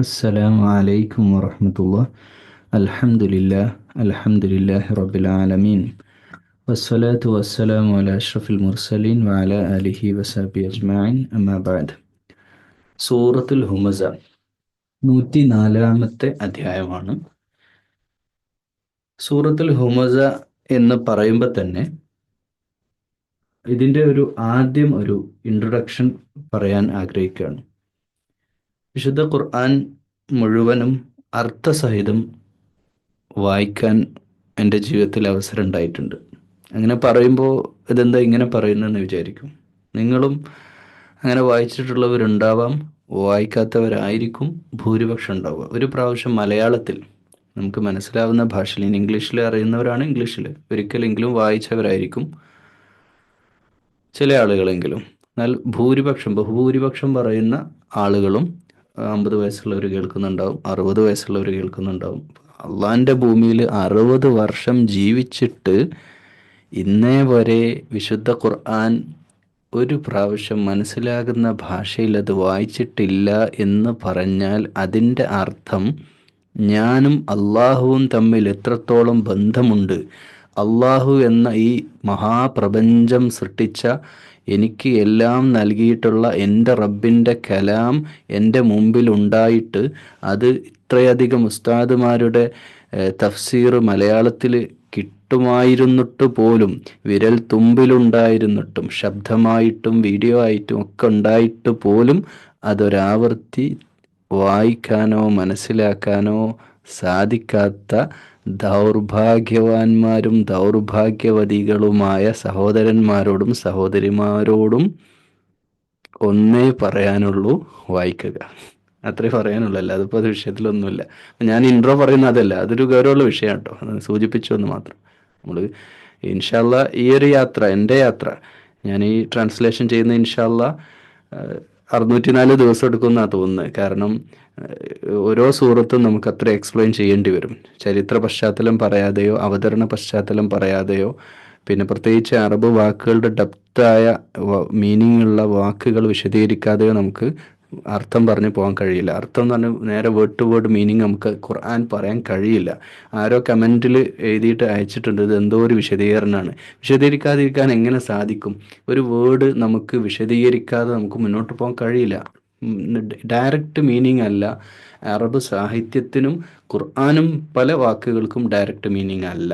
السلام عليكم ورحمة الله. الحمد لله رب العالمين، والصلاة والسلام على أشرف المرسلين وعلى آله وصحبه أجمعين. أما بعد. സൂറത്തുൽ ഹുമസ 104-ാമത്തെ അധ്യായമാണ്. സൂറത്തുൽ ഹുമസ എന്ന് പറയുമ്പോൾ തന്നെ ഇതിൻ്റെ ആദ്യം ഒരു ഇൻട്രൊഡക്ഷൻ പറയാൻ ആഗ്രഹിക്കുകയാണ്. വിശുദ്ധ ഖുർആൻ മുഴുവനും അർത്ഥസഹിതം വായിക്കാൻ എൻ്റെ ജീവിതത്തിൽ അവസരം ഉണ്ടായിട്ടുണ്ട്. അങ്ങനെ പറയുമ്പോൾ ഇതെന്താ ഇങ്ങനെ പറയുന്നതെന്ന് വിചാരിക്കും. നിങ്ങളും അങ്ങനെ വായിച്ചിട്ടുള്ളവരുണ്ടാവാം, വായിക്കാത്തവരായിരിക്കും ഭൂരിപക്ഷം ഉണ്ടാവുക. ഒരു പ്രാവശ്യം മലയാളത്തിൽ നമുക്ക് മനസ്സിലാവുന്ന ഭാഷയിൽ, ഇംഗ്ലീഷിൽ അറിയുന്നവരാണ് ഇംഗ്ലീഷിൽ ഒരിക്കലെങ്കിലും വായിച്ചവരായിരിക്കും ചില ആളുകളെങ്കിലും. എന്നാൽ ബഹുഭൂരിപക്ഷം പറയുന്ന ആളുകളും 50 വയസ്സുള്ളവർ കേൾക്കുന്നുണ്ടാവും, 60 വയസ്സുള്ളവർ കേൾക്കുന്നുണ്ടാവും. അള്ളാൻ്റെ ഭൂമിയിൽ 60 വർഷം ജീവിച്ചിട്ട് ഇന്നേ വരെ വിശുദ്ധ ഖുർആൻ ഒരു പ്രാവശ്യം മനസ്സിലാകുന്ന ഭാഷയിൽ അത് വായിച്ചിട്ടില്ല എന്ന് പറഞ്ഞാൽ അതിൻ്റെ അർത്ഥം ഞാനും അള്ളാഹുവും തമ്മിൽ എത്രത്തോളം ബന്ധമുണ്ട്, അള്ളാഹു എന്ന ഈ മഹാപ്രപഞ്ചം സൃഷ്ടിച്ച, എനിക്ക് എല്ലാം നൽകിയിട്ടുള്ള എൻ്റെ റബ്ബിൻ്റെ കലാം എൻ്റെ മുമ്പിലുണ്ടായിട്ട് അത് ഇത്രയധികം ഉസ്താദുമാരുടെ തഫ്സീർ മലയാളത്തിൽ കിട്ടുമായിരുന്നിട്ട് പോലും, വിരൽ തുമ്പിലുണ്ടായിരുന്നിട്ടും ശബ്ദമായിട്ടും വീഡിയോ ആയിട്ടും ഒക്കെ ഉണ്ടായിട്ട് പോലും അതൊരാവർത്തി വായിക്കാനോ മനസ്സിലാക്കാനോ സാധിക്കാത്ത ദൗർഭാഗ്യവാന്മാരും ദൗർഭാഗ്യവതികളുമായ സഹോദരന്മാരോടും സഹോദരിമാരോടും ഒന്നേ പറയാനുള്ളൂ: വായിക്കുക. അത്രേ പറയാനുള്ളൂ. അല്ല, അതിപ്പോൾ അത് വിഷയത്തിലൊന്നുമില്ല. ഞാൻ ഇൻട്രോ പറയുന്ന അതല്ല, അതൊരു ഗൗരവമുള്ള വിഷയമാണ് കേട്ടോ, അത് സൂചിപ്പിച്ചു എന്ന് മാത്രം. നമ്മൾ ഇൻഷാല്ല ഈ ഒരു യാത്ര, എൻ്റെ യാത്ര, ഞാൻ ഈ ട്രാൻസ്ലേഷൻ ചെയ്യുന്ന ഇൻഷാല്ല 604 ദിവസം എടുക്കുമെന്നാണ് തോന്നുന്നത്. കാരണം ഓരോ സൂറത്തും നമുക്ക് അത്ര എക്സ്പ്ലെയിൻ ചെയ്യേണ്ടി വരും. ചരിത്ര പശ്ചാത്തലം പറയാതെയോ അവതരണ പശ്ചാത്തലം പറയാതെയോ, പിന്നെ പ്രത്യേകിച്ച് അറബ് വാക്കുകളുടെ ഡെപ്തായ മീനിങ് ഉള്ള വാക്കുകൾ വിശദീകരിക്കാതെയോ നമുക്ക് അർത്ഥം പറഞ്ഞു പോകാൻ കഴിയില്ല. അർത്ഥം എന്ന് പറഞ്ഞാൽ നേരെ വേർഡ് ടു വേർഡ് മീനിങ് നമുക്ക് ഖുർആൻ പറയാൻ കഴിയില്ല. ആരോ കമൻറ്റിൽ എഴുതിയിട്ട് അയച്ചിട്ടുണ്ട്, ഇത് എന്തോ ഒരു വിശദീകരണമാണ്. വിശദീകരിക്കാതിരിക്കാൻ എങ്ങനെ സാധിക്കും? ഒരു വേർഡ് നമുക്ക് വിശദീകരിക്കാതെ നമുക്ക് മുന്നോട്ട് പോകാൻ കഴിയില്ല. ഡയറക്റ്റ് മീനിങ് അല്ല. അറബ് സാഹിത്യത്തിനും ഖുർആനും പല വാക്കുകൾക്കും ഡയറക്റ്റ് മീനിങ് അല്ല.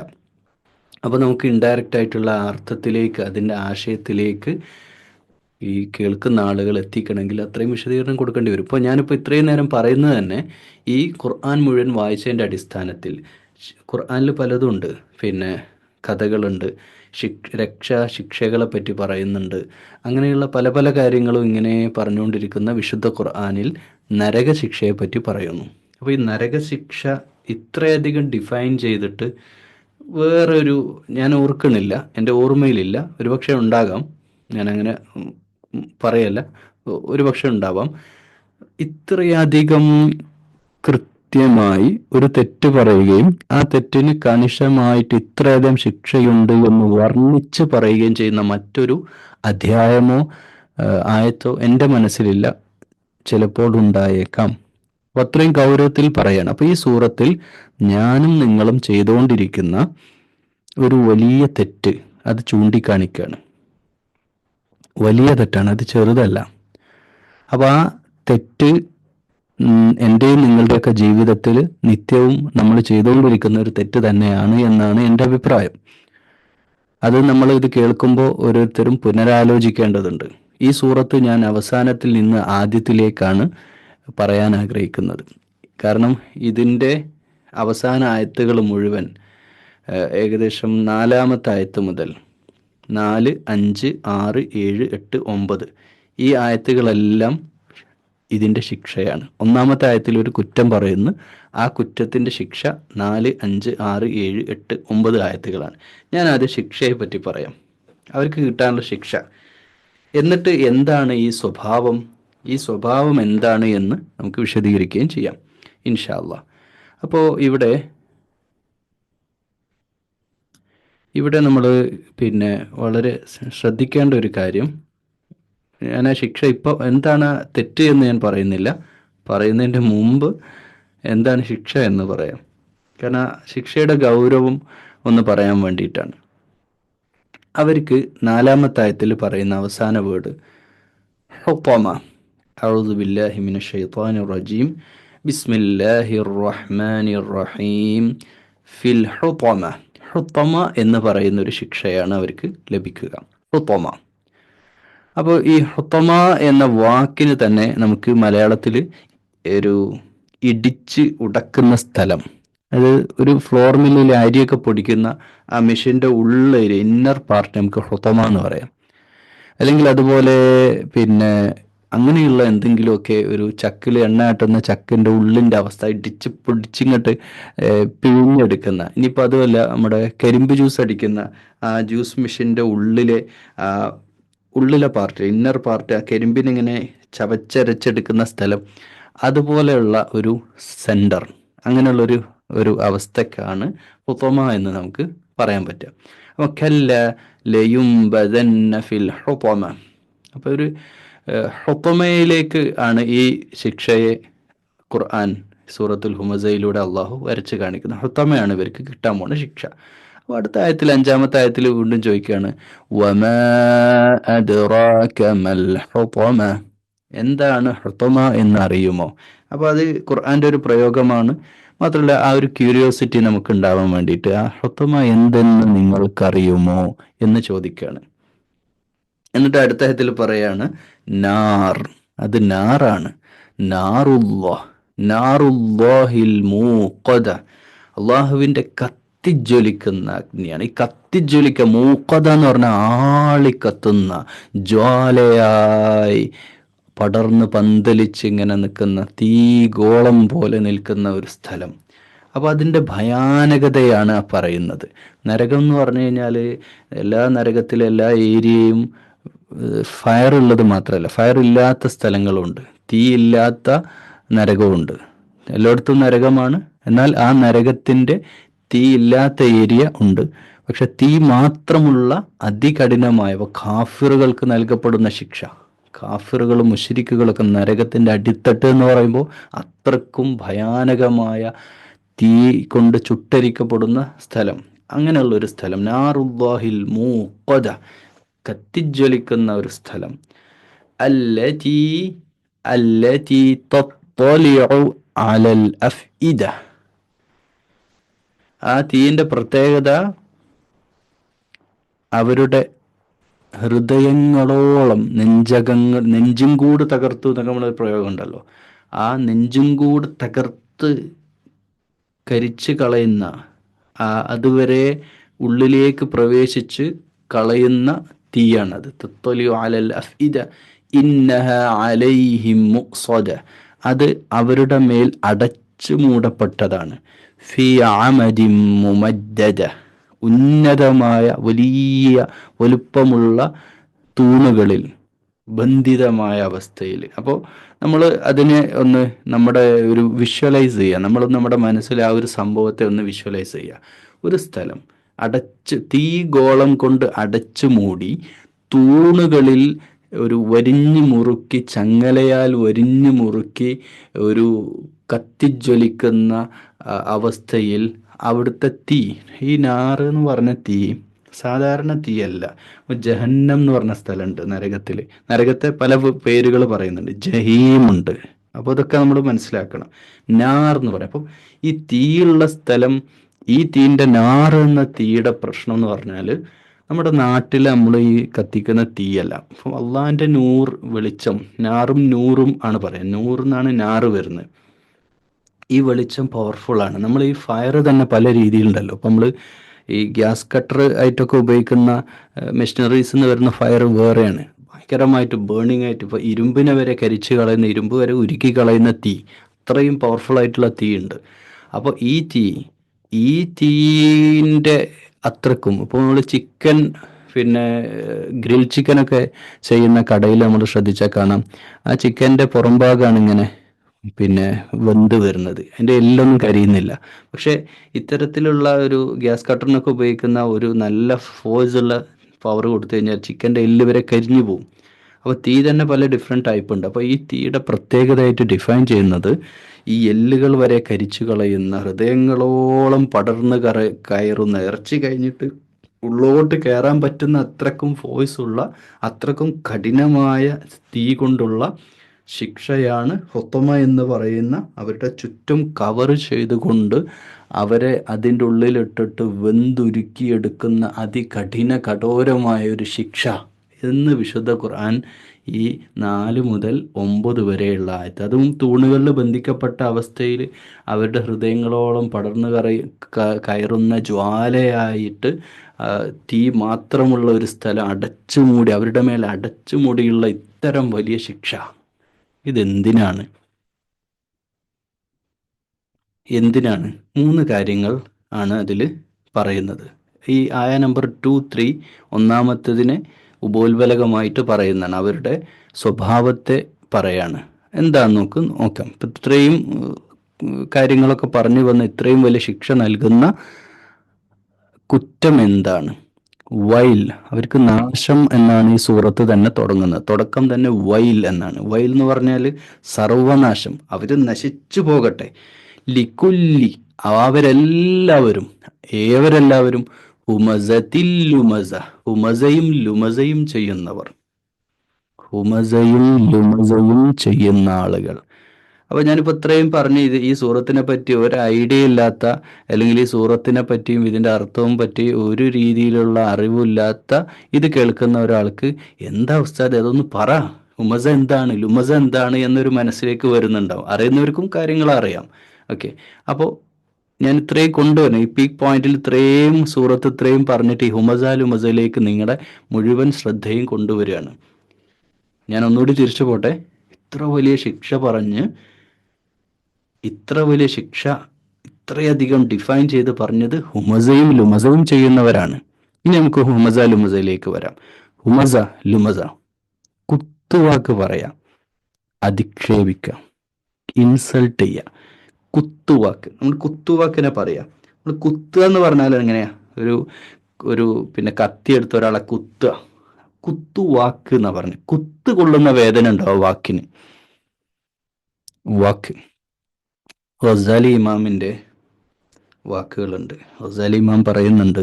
അപ്പോൾ നമുക്ക് ഇൻഡയറക്റ്റ് ആയിട്ടുള്ള അർത്ഥത്തിലേക്ക്, അതിൻ്റെ ആശയത്തിലേക്ക് ഈ കേൾക്കുന്ന ആളുകൾ എത്തിക്കണമെങ്കിൽ അത്രയും വിശദീകരണം കൊടുക്കേണ്ടി വരും. ഇപ്പോൾ ഞാനിപ്പോൾ ഇത്രയും നേരം പറയുന്നത് തന്നെ ഈ ഖുർആൻ മുഴുവൻ വായിച്ചതിൻ്റെ അടിസ്ഥാനത്തിൽ. ഖുർആനിൽ പലതും ഉണ്ട്, പിന്നെ കഥകളുണ്ട്, ശിക്ഷകളെ പറ്റി പറയുന്നുണ്ട്. അങ്ങനെയുള്ള പല പല കാര്യങ്ങളും ഇങ്ങനെ പറഞ്ഞുകൊണ്ടിരിക്കുന്ന വിശുദ്ധ ഖുർആനിൽ നരകശിക്ഷയെ പറ്റി പറയുന്നു. അപ്പോൾ ഈ നരകശിക്ഷ ഇത്രയധികം ഡിഫൈൻ ചെയ്തിട്ട് വേറൊരു, ഞാൻ ഓർക്കണില്ല, എൻ്റെ ഓർമ്മയിലില്ല, ഒരുപക്ഷെ ഉണ്ടാകാം, ഞാനങ്ങനെ പറയല്ല, ഒരുപക്ഷെ ഉണ്ടാവാം, ഇത്രയധികം കൃത്യമായി ഒരു തെറ്റ് പറയുകയും ആ തെറ്റിന് കണിശമായിട്ട് ഇത്രയധികം ശിക്ഷയുണ്ട് എന്ന് വർണ്ണിച്ച് പറയുകയും ചെയ്യുന്ന മറ്റൊരു അധ്യായമോ ആയത്തോ എൻ്റെ മനസ്സിലില്ല. ചിലപ്പോൾ ഉണ്ടായേക്കാം. അപ്പോൾ അത്രയും ഗൗരവത്തിൽ പറയാണ്. അപ്പോൾ ഈ സൂറത്തിൽ ഞാനും നിങ്ങളും ചെയ്തുകൊണ്ടിരിക്കുന്ന ഒരു വലിയ തെറ്റ് അത് ചൂണ്ടിക്കാണിക്കുകയാണ്. വലിയ തെറ്റാണ്, അത് ചെറുതല്ല. അപ്പോൾ ആ തെറ്റ് എൻ്റെയും നിങ്ങളുടെയൊക്കെ ജീവിതത്തിൽ നിത്യവും നമ്മൾ ചെയ്തുകൊണ്ടിരിക്കുന്ന ഒരു തെറ്റ് തന്നെയാണ് എന്നാണ് എൻ്റെ അഭിപ്രായം. അത് നമ്മൾ ഇത് കേൾക്കുമ്പോൾ ഓരോരുത്തരും പുനരാലോചിക്കേണ്ടതുണ്ട്. ഈ സൂറത്ത് ഞാൻ അവസാനത്തിൽ നിന്ന് ആദ്യത്തിലേക്കാണ് പറയാൻ ആഗ്രഹിക്കുന്നത്. കാരണം ഇതിൻ്റെ അവസാന ആയത്തുകൾ മുഴുവൻ, ഏകദേശം 4-ാമത്തെ ആയത്ത് മുതൽ 4, 5, 6, 7, 8, 9 ഈ ആയത്തുകളെല്ലാം ഇതിൻ്റെ ശിക്ഷയാണ്. 1-ാമത്തെ ആയത്തിൽ ഒരു കുറ്റം പറയുന്നു, ആ കുറ്റത്തിൻ്റെ ശിക്ഷ 4, 5, 6, 7, 8, 9 ആയത്തുകളാണ്. ഞാൻ ആദ്യം ശിക്ഷയെ പറ്റി പറയാം, അവർക്ക് കിട്ടാനുള്ള ശിക്ഷ. എന്നിട്ട് എന്താണ് ഈ സ്വഭാവം എന്താണ് എന്ന് നമുക്ക് വിശദീകരിക്കുകയും ചെയ്യാം ഇൻഷാ അല്ലാഹ്. അപ്പോൾ ഇവിടെ നമ്മൾ പിന്നെ വളരെ ശ്രദ്ധിക്കേണ്ട ഒരു കാര്യം, ഞാൻ ആ ശിക്ഷ ഇപ്പോൾ എന്താണ് തെറ്റ് എന്ന് ഞാൻ പറയുന്നില്ല, പറയുന്നതിൻ്റെ മുമ്പ് എന്താണ് ശിക്ഷ എന്ന് പറയാം. കാരണം ശിക്ഷയുടെ ഗൗരവം ഒന്ന് പറയാൻ വേണ്ടിയിട്ടാണ്. അവർക്ക് 4-ാമത്തെ ആയത്തിൽ പറയുന്ന അവസാന വേർഡ് ഹുത്തമ. അഊദു ബില്ലാഹി മിനശ് ശൈത്വാനിർ റജീം. ബിസ്മില്ലാഹിർ റഹ്മാനിർ റഹീം. ഫിൽ ഹുത്തമ. ഹുത്തമ എന്ന് പറയുന്ന ഒരു ശിക്ഷയാണ് അവർക്ക് ലഭിക്കുക. ഹുത്തമ. അപ്പോൾ ഈ ഹുത്തമ എന്ന വാക്കിന് തന്നെ നമുക്ക് മലയാളത്തിൽ ഒരു ഇടിച്ച് ഉടക്കുന്ന സ്ഥലം, അത് ഒരു ഫ്ലോർ മില്ലിൽ അരിയൊക്കെ പൊടിക്കുന്ന ആ മെഷീൻ്റെ ഉള്ളൊരു ഇന്നർ പാർട്ട് നമുക്ക് ഹുത്തമ എന്ന് പറയാം. അല്ലെങ്കിൽ അതുപോലെ പിന്നെ അങ്ങനെയുള്ള എന്തെങ്കിലുമൊക്കെ ഒരു ചക്കിൽ എണ്ണ ആട്ടുന്ന ചക്കിൻ്റെ ഉള്ളിൻ്റെ അവസ്ഥ ഇടിച്ച് പൊടിച്ചിങ്ങോട്ട് പിഴിഞ്ഞെടുക്കുന്ന, ഇനിയിപ്പോൾ അതുമല്ല നമ്മുടെ കരിമ്പ് ജ്യൂസ് അടിക്കുന്ന ആ ജ്യൂസ് മെഷീൻ്റെ ഉള്ളിലെ പാർട്ട്, ഇന്നർ പാർട്ട്, ആ കരിമ്പിനിങ്ങനെ ചവച്ചരച്ചെടുക്കുന്ന സ്ഥലം, അതുപോലെയുള്ള ഒരു സെൻറ്റർ, അങ്ങനെയുള്ളൊരു അവസ്ഥക്കാണ് ഹുത്തമ എന്ന് നമുക്ക് പറയാൻ പറ്റുക. അപ്പോൾ കല്ല ലയുംബദന്ന ഫിൽ ഹുത്തമ. അപ്പോൾ ഒരു ഹുത്തമയിലേക്ക് ആണ് ഈ ശിക്ഷയെ ഖുർആൻ സൂറത്തുൽ ഹുമസയിലൂടെ അള്ളാഹു വരച്ച് കാണിക്കുന്നത്. ഹുത്തമയാണ് ഇവർക്ക് കിട്ടാൻ പോകുന്ന ശിക്ഷ. അപ്പോൾ അടുത്ത ആയത്തിൽ 5-ാമത്തെ ആയത്തിൽ വീണ്ടും ചോദിക്കുകയാണ്, വമാ അദ്റാക മൽ ഹുത്തമ. എന്താണ് ഹുത്തമ എന്നറിയുമോ? അപ്പോൾ അത് ഖുർആൻ്റെ ഒരു പ്രയോഗമാണ്. മാത്രമല്ല ആ ഒരു ക്യൂരിയോസിറ്റി നമുക്ക് ഉണ്ടാവാൻ വേണ്ടിയിട്ട് ആ ഹുത്തമ എന്തെന്ന് നിങ്ങൾക്കറിയുമോ എന്ന് ചോദിക്കുകയാണ്. എന്നിട്ട് അടുത്ത ആയത്തിൽ പറയാണ് നാർ. അത് നാറാണ്. നാറുല്ലാഹിൽ മൂഖദ. അള്ളാഹുവിൻ്റെ കത്തിജ്വലിക്കുന്ന അഗ്നിയാണ്. ഈ കത്തിജ്വലിക്കുക, മൂഖദ എന്ന് പറഞ്ഞാൽ ആളിക്കത്തുന്ന, ജ്വാലയായി പടർന്ന് പന്തലിച്ച് ഇങ്ങനെ നിൽക്കുന്ന, തീഗോളം പോലെ നിൽക്കുന്ന ഒരു സ്ഥലം. അപ്പോൾ അതിൻ്റെ ഭയാനകതയാണ് ആ പറയുന്നത്. നരകം എന്ന് പറഞ്ഞു കഴിഞ്ഞാൽ എല്ലാ നരകത്തിലെ എല്ലാ ഏരിയയും ഫയർ ഉള്ളത് മാത്രമല്ല, ഫയർ ഇല്ലാത്ത സ്ഥലങ്ങളുണ്ട്, തീയില്ലാത്ത നരകമുണ്ട്. എല്ലായിടത്തും നരകമാണ്, എന്നാൽ ആ നരകത്തിൻ്റെ തീ ഇല്ലാത്ത ഏരിയ ഉണ്ട്. പക്ഷെ തീ മാത്രമുള്ള അതികഠിനമായ കാഫിറുകൾക്ക് നൽകപ്പെടുന്ന ശിക്ഷ, കാഫിറുകളും മുശ്രിക്കുകളൊക്കെ നരകത്തിൻ്റെ അടിത്തട്ട് എന്ന് പറയുമ്പോൾ അത്രക്കും ഭയാനകമായ തീ കൊണ്ട് ചുട്ടരിക്കപ്പെടുന്ന സ്ഥലം, അങ്ങനെയുള്ളൊരു സ്ഥലം. നാറുല്ലാഹിൽ മൂഖദ, കത്തിജ്വലിക്കുന്ന ഒരു സ്ഥലം. അല്ലതി തത്വലിഉ അലൽ അഫ്ഇദ. ആ തീയിൻ്റെ പ്രത്യേകത അവരുടെ ഹൃദയങ്ങളോളം, നെഞ്ചും കൂട് തകർത്തു എന്നൊക്കെ നമ്മളൊരു പ്രയോഗം ഉണ്ടല്ലോ, ആ നെഞ്ചും കൂട് തകർത്ത് കരിച്ച് കളയുന്ന, അതുവരെ ഉള്ളിലേക്ക് പ്രവേശിച്ച് കളയുന്ന തീയാണത്. തത്വലിഉ അലൽ അഫ്ഇദ ഇന്നഹ അലൈഹിം മുഖ്സദ. അത് അവരുടെ മേൽ അടച്ചു മൂടപ്പെട്ടതാണ്. ഫി അമദിൻ മുമദ്ദദ. ഉന്നതമായ വലിയ വലുപ്പമുള്ള തൂണുകളിൽ ബന്ധിതമായ അവസ്ഥയിൽ. അപ്പോൾ നമ്മൾ അതിനെ ഒന്ന് നമ്മുടെ ഒരു വിഷ്വലൈസ് ചെയ്യുക, നമ്മൾ നമ്മുടെ മനസ്സിൽ ആ ഒരു സംഭവത്തെ ഒന്ന് വിഷ്വലൈസ് ചെയ്യുക. ഒരു സ്ഥലം അടച്ച്, തീ ഗോളം കൊണ്ട് അടച്ചു മൂടി, തൂണുകളിൽ ഒരു വരിഞ്ഞു മുറുക്കി, ചങ്ങലയാൽ വരിഞ്ഞു മുറുക്കി ഒരു കത്തിജ്വലിക്കുന്ന അവസ്ഥയിൽ അവിടുത്തെ തീ, ഈ നാറ് എന്ന് പറഞ്ഞ തീ സാധാരണ തീയല്ല. ജഹന്നം എന്ന് പറഞ്ഞ സ്ഥലമുണ്ട് നരകത്തിൽ. നരകത്തെ പല പേരുകൾ പറയുന്നുണ്ട്, ജഹീമുണ്ട്. അപ്പോൾ ഇതൊക്കെ നമ്മൾ മനസ്സിലാക്കണം. നാർ എന്ന് പറയും. അപ്പം ഈ തീയുള്ള സ്ഥലം, ഈ തീൻ്റെ നാറ് എന്ന തീയുടെ പ്രശ്നം എന്ന് പറഞ്ഞാൽ നമ്മുടെ നാട്ടിൽ നമ്മൾ ഈ കത്തിക്കുന്ന തീയല്ല. അപ്പം അള്ളാഹിൻ്റെ നൂർ, വെളിച്ചം, നാറും നൂറും ആണ് പറയുക. നൂറിന്നാണ് നാറ് വരുന്നത്. ഈ വെളിച്ചം പവർഫുള്ളാണ്. നമ്മൾ ഈ ഫയർ തന്നെ പല രീതിയിലുണ്ടല്ലോ. അപ്പം നമ്മൾ ഈ ഗ്യാസ് കട്ടർ ആയിട്ടൊക്കെ ഉപയോഗിക്കുന്ന മെഷീനറീസ് നിന്ന് വരുന്ന ഫയർ വേറെയാണ്, ഭയങ്കരമായിട്ട് ബേണിംഗ് ആയിട്ട്. ഇപ്പോൾ ഇരുമ്പിനെ വരെ കരിച്ച് കളയുന്ന, ഇരുമ്പ് വരെ ഉരുക്കി കളയുന്ന തീ, അത്രയും പവർഫുൾ ആയിട്ടുള്ള തീ ഉണ്ട്. അപ്പോൾ ഈ തീൻ്റെ അത്രക്കും, ഇപ്പോൾ നമ്മൾ ചിക്കൻ, പിന്നെ ഗ്രിൽ ചിക്കനൊക്കെ ചെയ്യുന്ന കടയിൽ നമ്മൾ ശ്രദ്ധിച്ചാൽ കാണാം, ആ ചിക്കൻ്റെ പുറം ഭാഗമാണ് ഇങ്ങനെ പിന്നെ വെന്ത് വരുന്നത്, അതിൻ്റെ എല്ലൊന്നും കരിയുന്നില്ല. പക്ഷേ ഇത്തരത്തിലുള്ള ഒരു ഗ്യാസ് കട്ടറിനൊക്കെ ഉപയോഗിക്കുന്ന ഒരു നല്ല ഫോഴ്സുള്ള പവർ കൊടുത്തു കഴിഞ്ഞാൽ ചിക്കൻ്റെ എല്ല് വരെ കരിഞ്ഞു പോകും. അപ്പോൾ തീ തന്നെ പല ഡിഫറെൻറ്റ് ടൈപ്പ് ഉണ്ട്. അപ്പോൾ ഈ തീയുടെ പ്രത്യേകതയായിട്ട് ഡിഫൈൻ ചെയ്യുന്നത് ഈ എല്ലുകൾ വരെ കരിച്ചു കളയുന്ന, ഹൃദയങ്ങളോളം പടർന്ന് കയറുന്ന, ഇറച്ചി കഴിഞ്ഞിട്ട് ഉള്ളോട്ട് കയറാൻ പറ്റുന്ന അത്രക്കും ഫോഴ്സ് ഉള്ള, അത്രക്കും കഠിനമായ തീ കൊണ്ടുള്ള ശിക്ഷയാണ് ഹുത്തമ എന്ന് പറയുന്ന, അവരുടെ ചുറ്റും കവർ ചെയ്തുകൊണ്ട് അവരെ അതിൻ്റെ ഉള്ളിലിട്ടിട്ട് വെന്തുരുക്കിയെടുക്കുന്ന അതികഠിന കഠോരമായ ഒരു ശിക്ഷ എന്ന് വിശുദ്ധ ഖുർആൻ ഈ 4 മുതൽ 9 വരെയുള്ള ആയത്ത്, അതും തൂണുകളിൽ ബന്ധിക്കപ്പെട്ട അവസ്ഥയിൽ അവരുടെ ഹൃദയങ്ങളോളം പടർന്നു കയറുന്ന ജ്വാലയായിട്ട് തീ മാത്രമുള്ള ഒരു സ്ഥലം അടച്ചുമൂടി, അവരുടെ മേൽ അടച്ചുമൂടിയുള്ള ഇത്തരം വലിയ ശിക്ഷ ഇതെന്തിനാണ്? എന്തിനാണ്? 3 കാര്യങ്ങൾ ആണ് അതിൽ പറയുന്നത്. ഈ ആയ നമ്പർ 2, 3 ഒന്നാമത്തതിനെ ഉപോത്ബലകമായിട്ട് പറയുന്നതാണ്, അവരുടെ സ്വഭാവത്തെ പറയാണ്. എന്താന്ന് നോക്കാം. ഇപ്പം ഇത്രയും കാര്യങ്ങളൊക്കെ പറഞ്ഞു വന്ന് ഇത്രയും വലിയ ശിക്ഷ നൽകുന്ന കുറ്റം എന്താണ്? വൈൽ, അവർക്ക് നാശം എന്നാണ് ഈ സൂറത്ത് തന്നെ തുടങ്ങുന്നത്. തുടക്കം തന്നെ വൈൽ എന്നാണ്. വൈൽ എന്ന് പറഞ്ഞാൽ സർവനാശം, അവർ നശിച്ചു പോകട്ടെ. ലിക്കുല്ലി, അവരെല്ലാവരും, ഏവരെല്ലാവരും, ഹുമസത്തിൽ ലുമസ, ഹുമസയും ലുമസയും ചെയ്യുന്നവർ, ഹുമസയും ലുമസയും ചെയ്യുന്ന ആളുകൾ. അപ്പോൾ ഞാനിപ്പോൾ ഇത്രയും പറഞ്ഞ് ഈ സൂറത്തിനെ പറ്റി ഒരു ഐഡിയ ഇല്ലാത്ത, അല്ലെങ്കിൽ ഈ സൂറത്തിനെ പറ്റിയും ഇതിൻ്റെ അർത്ഥവും പറ്റി ഒരു രീതിയിലുള്ള അറിവില്ലാത്ത ഇത് കേൾക്കുന്ന ഒരാൾക്ക് എന്താ ഉസ്താദ് അതൊന്ന് പറ, ഹുമസ എന്താണ്, ലുമസ എന്താണ് എന്നൊരു മനസ്സിലേക്ക് വരുന്നുണ്ടാവും. അറിയുന്നവർക്കും കാര്യങ്ങൾ അറിയാം. ഓക്കെ, അപ്പോൾ ഞാൻ ഇത്രയും കൊണ്ടുവരണം, ഈ പീക്ക് പോയിന്റിൽ ഇത്രയും സൂറത്ത് ഇത്രയും പറഞ്ഞിട്ട് ഈ ഹുമസ ലുമസയിലേക്ക് നിങ്ങളുടെ മുഴുവൻ ശ്രദ്ധയും കൊണ്ടുവരികയാണ്. ഞാൻ ഒന്നുകൂടി തിരിച്ചു പോട്ടെ. ഇത്ര വലിയ ശിക്ഷ പറഞ്ഞ്, ഇത്ര വലിയ ശിക്ഷ ഇത്രയധികം ഡിഫൈൻ ചെയ്ത് പറഞ്ഞത് ഹുമസയും ലുമസയും ചെയ്യുന്നവരാണ്. ഇനി നമുക്ക് ഹുമസ ലുമസയിലേക്ക് വരാം. ഹുമസ ലുമസ, കുത്തുവാക്ക് പറയാം, അധിക്ഷേപിക്കാം, ഇൻസൾട്ട് ചെയ്യാം. കുത്തുവാക്ക്, നമ്മൾ കുത്തുവാക്കിനെ പറയാം. നമ്മൾ കുത്തുക എന്ന് പറഞ്ഞാൽ എങ്ങനെയാ? ഒരു പിന്നെ കത്തി എടുത്ത ഒരാളെ കുത്തുക, കുത്തുവാക്ക് എന്നാ പറഞ്ഞു. കുത്ത് കൊള്ളുന്ന വേദന ഉണ്ടാവും വാക്കിന്. വാക്ക് ഗസാലി ഇമാമിൻ്റെ വാക്കുകളുണ്ട്. ഗസാലി ഇമാം പറയുന്നുണ്ട്,